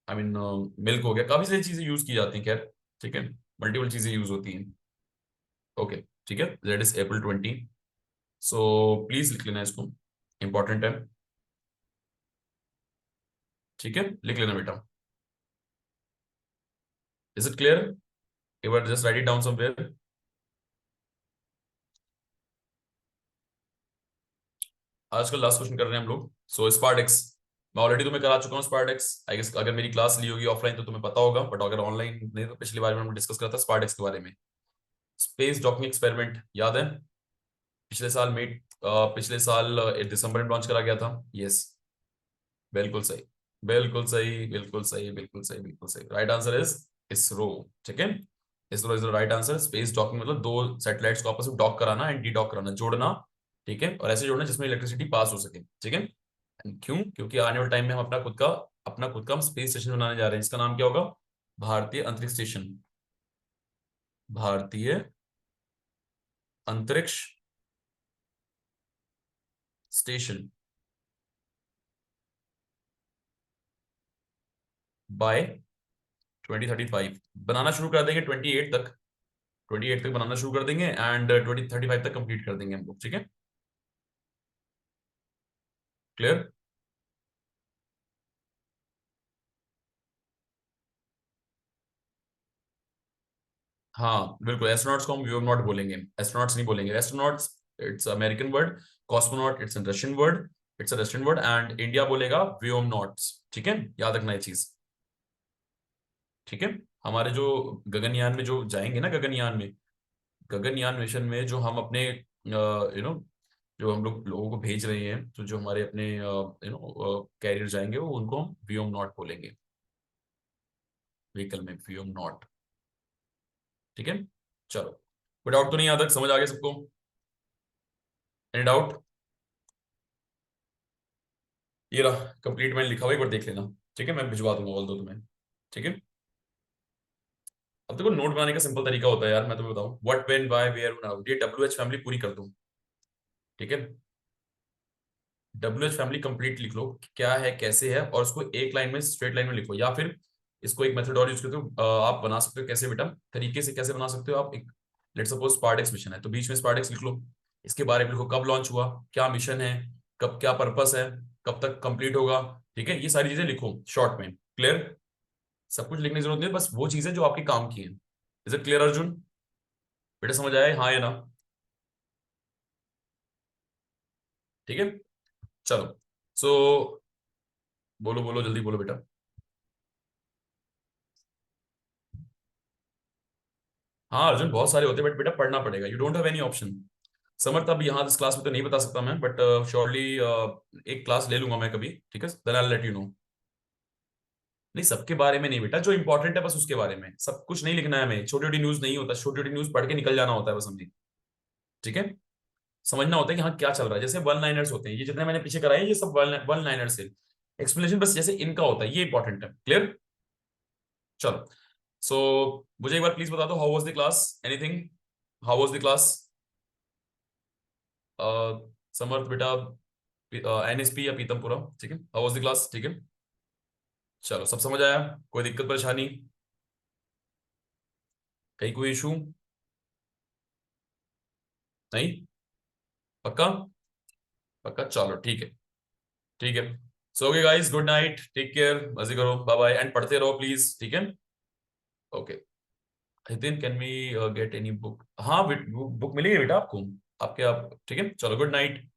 आई मीन मिल्क हो गया, काफी सारी चीजें यूज की जाती हैं, खैर ठीक है, मल्टीपल चीजें यूज होती हैं। ओके, ठीक है, that is April 20। So please लिख लेना इसको, इंपॉर्टेंट है। ठीक है, लिख लेना बेटा। Is it clear? एक बार just write it down somewhere. आज का लास्ट क्वेश्चन कर रहे हैं हम लोग। सो स्पार्डेक्स, मैं ऑलरेडी तुम्हें करा चुका हूँ स्पार्डेक्स, आई गेस अगर मेरी क्लास ली होगी ऑफलाइन तो तुम्हें पता होगा, बट अगर ऑनलाइन नहीं तो पिछली बार में हमने डिस्कस करा था स्पार्डेक्स के बारे में। स्पेस डॉकिंग एक्सपेरिमेंट याद है? पिछले साल मई, पिछले साल दिसंबर में लॉन्च करा गया था। यस, बिल्कुल सही, बिल्कुल सही, बिल्कुल सही, बिल्कुल सही, बिल्कुल सही, राइट आंसर इज इसरो। ठीक है, ISRO is the right answer. Space docking मतलब दो सैटेलाइट्स को आपस में डॉक कराना एंड डी डॉक कराना, जोड़ना। ठीक है, और ऐसे जोड़ना जिसमें इलेक्ट्रिसिटी पास हो सके। ठीक है, क्यों? क्योंकि आने वाले टाइम में हम अपना खुद का हम स्पेस स्टेशन बनाने जा रहे हैं, जिसका नाम क्या होगा? भारतीय अंतरिक्ष स्टेशन, भारतीय अंतरिक्ष स्टेशन, बाय 2035 बनाना शुरू कर देंगे, 28 तक बनाना शुरू कर देंगे, एंड 2035 तक कंप्लीट कर देंगे हम लोग। ठीक है, क्लियर। हाँ बिल्कुल, एस्ट्रोनॉट्स को हम व्योमनॉट बोलेंगे, एस्ट्रोनॉट्स नहीं बोलेंगे, astronauts it's American word, cosmonaut it's Russian word, it's a Russian word, and India बोलेगा व्योमनॉट्स। ठीक है, याद रखना ये चीज। ठीक है, हमारे जो गगनयान में जो जाएंगे ना, गगनयान में, गगनयान मिशन में जो हम अपने जो हम लोगों को भेज रहे हैं, तो जो हमारे अपने कैरियर जाएंगे, वो उनको हम व्योम नॉट बोलेंगे, व्हीकल में व्योम नॉट। ठीक है, चलो, कोई डाउट तो नहीं, यहाँ तक समझ आ गया सबको? Any doubt? ये रहा कंप्लीट, मैंने लिखा हुआ, एक बार देख लेना। ठीक है, मैं भिजवा दूंगा बोल दो तुम्हें। ठीक है, अब देखो नोट बनाने का सिंपल तरीका होता है यार, मैं तुम्हें बताऊं, what, when, why, where, how, ये WH फैमिली पूरी कर दूं। ठीक है, WH फैमिली कंप्लीट लिख लो, क्या है कैसे है, और उसको एक लाइन में, स्ट्रेट लाइन में लिखो, या फिर इसको एक मेथड और यूज करते हो, आप बना सकते हो कैसे बेटा, तरीके से कैसे बना सकते हो आप, एक लेट सपोज स्पार्डेक्स मिशन है, तो बीच में स्पार्डेक्स लिख लो, इसके बारे में लिखो, कब लॉन्च हुआ, क्या मिशन है, कब, क्या पर्पस है, कब तक कंप्लीट होगा। ठीक है, ये सारी चीजें लिखो शॉर्ट में, क्लियर? सब कुछ लिखने की जरूरत नहीं है, बस वो चीजें जो आपके काम की हैं। Is it clear Arjun? बेटा समझ आया, हाँ या ना? ठीक है, चलो, सो बोलो बोलो, जल्दी बोलो बेटा। हाँ अर्जुन, बहुत सारे होते हैं, बट बेटा पढ़ना पड़ेगा, you don't have any option. Samarth अब यहाँ इस क्लास में तो नहीं बता सकता मैं, बट श्योरली एक क्लास ले लूंगा मैं कभी, ठीक है, then I let you know. नहीं, सबके बारे में नहीं बेटा, जो इंपॉर्टेंट है बस उसके बारे में, सब कुछ नहीं लिखना है हमें, छोटी छोटी न्यूज नहीं होता, छोटी छोटी न्यूज पढ़ के निकल जाना होता है बस हमें। ठीक है, समझना होता है कि हाँ क्या चल रहा है, जैसे वन लाइनर्स होते हैं, ये जितने मैंने पीछे कराए हैं, ये सब वन लाइनर्स है, एक्सप्लेनेशन बस जैसे इनका होता है, ये इंपॉर्टेंट है, क्लियर? चलो, सो मुझे एक बार प्लीज बता दो, how was the class, anything, how was the class? Samarth बेटा, NSP या पीतमपुरा, ठीक है, हाउ वाज द क्लास? ठीक है, चलो, सब समझ आया, कोई दिक्कत परेशानी, कहीं कोई इशू? नहीं? पक्का? पक्का, चलो ठीक है। ठीक है, so okay guys, good night, take care, मजे करो, बाय बाय, एंड पढ़ते रहो प्लीज, ठीक है? Okay, Hitin can we get any book? हाँ, बुक मिलेगी बेटा आपको, आपके आप, ठीक है, चलो, गुड नाइट,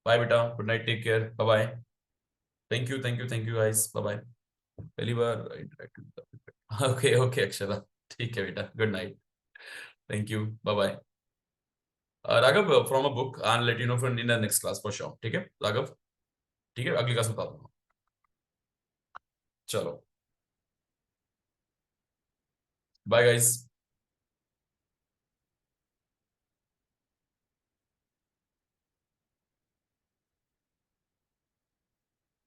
बाय बेटा, good night, take care, bye bye, thank you thank you thank you guys, bye bye. पहली बार इंटरेक्ट। ओके ओके अक्षरा, ठीक है बेटा, good night, thank you, bye bye. Raghav, from a book, and let you know from in the next class for sure, ठीक है राघव? ठीक है, अगली क्लास में बता दूंगा। चलो, बाय गाइस।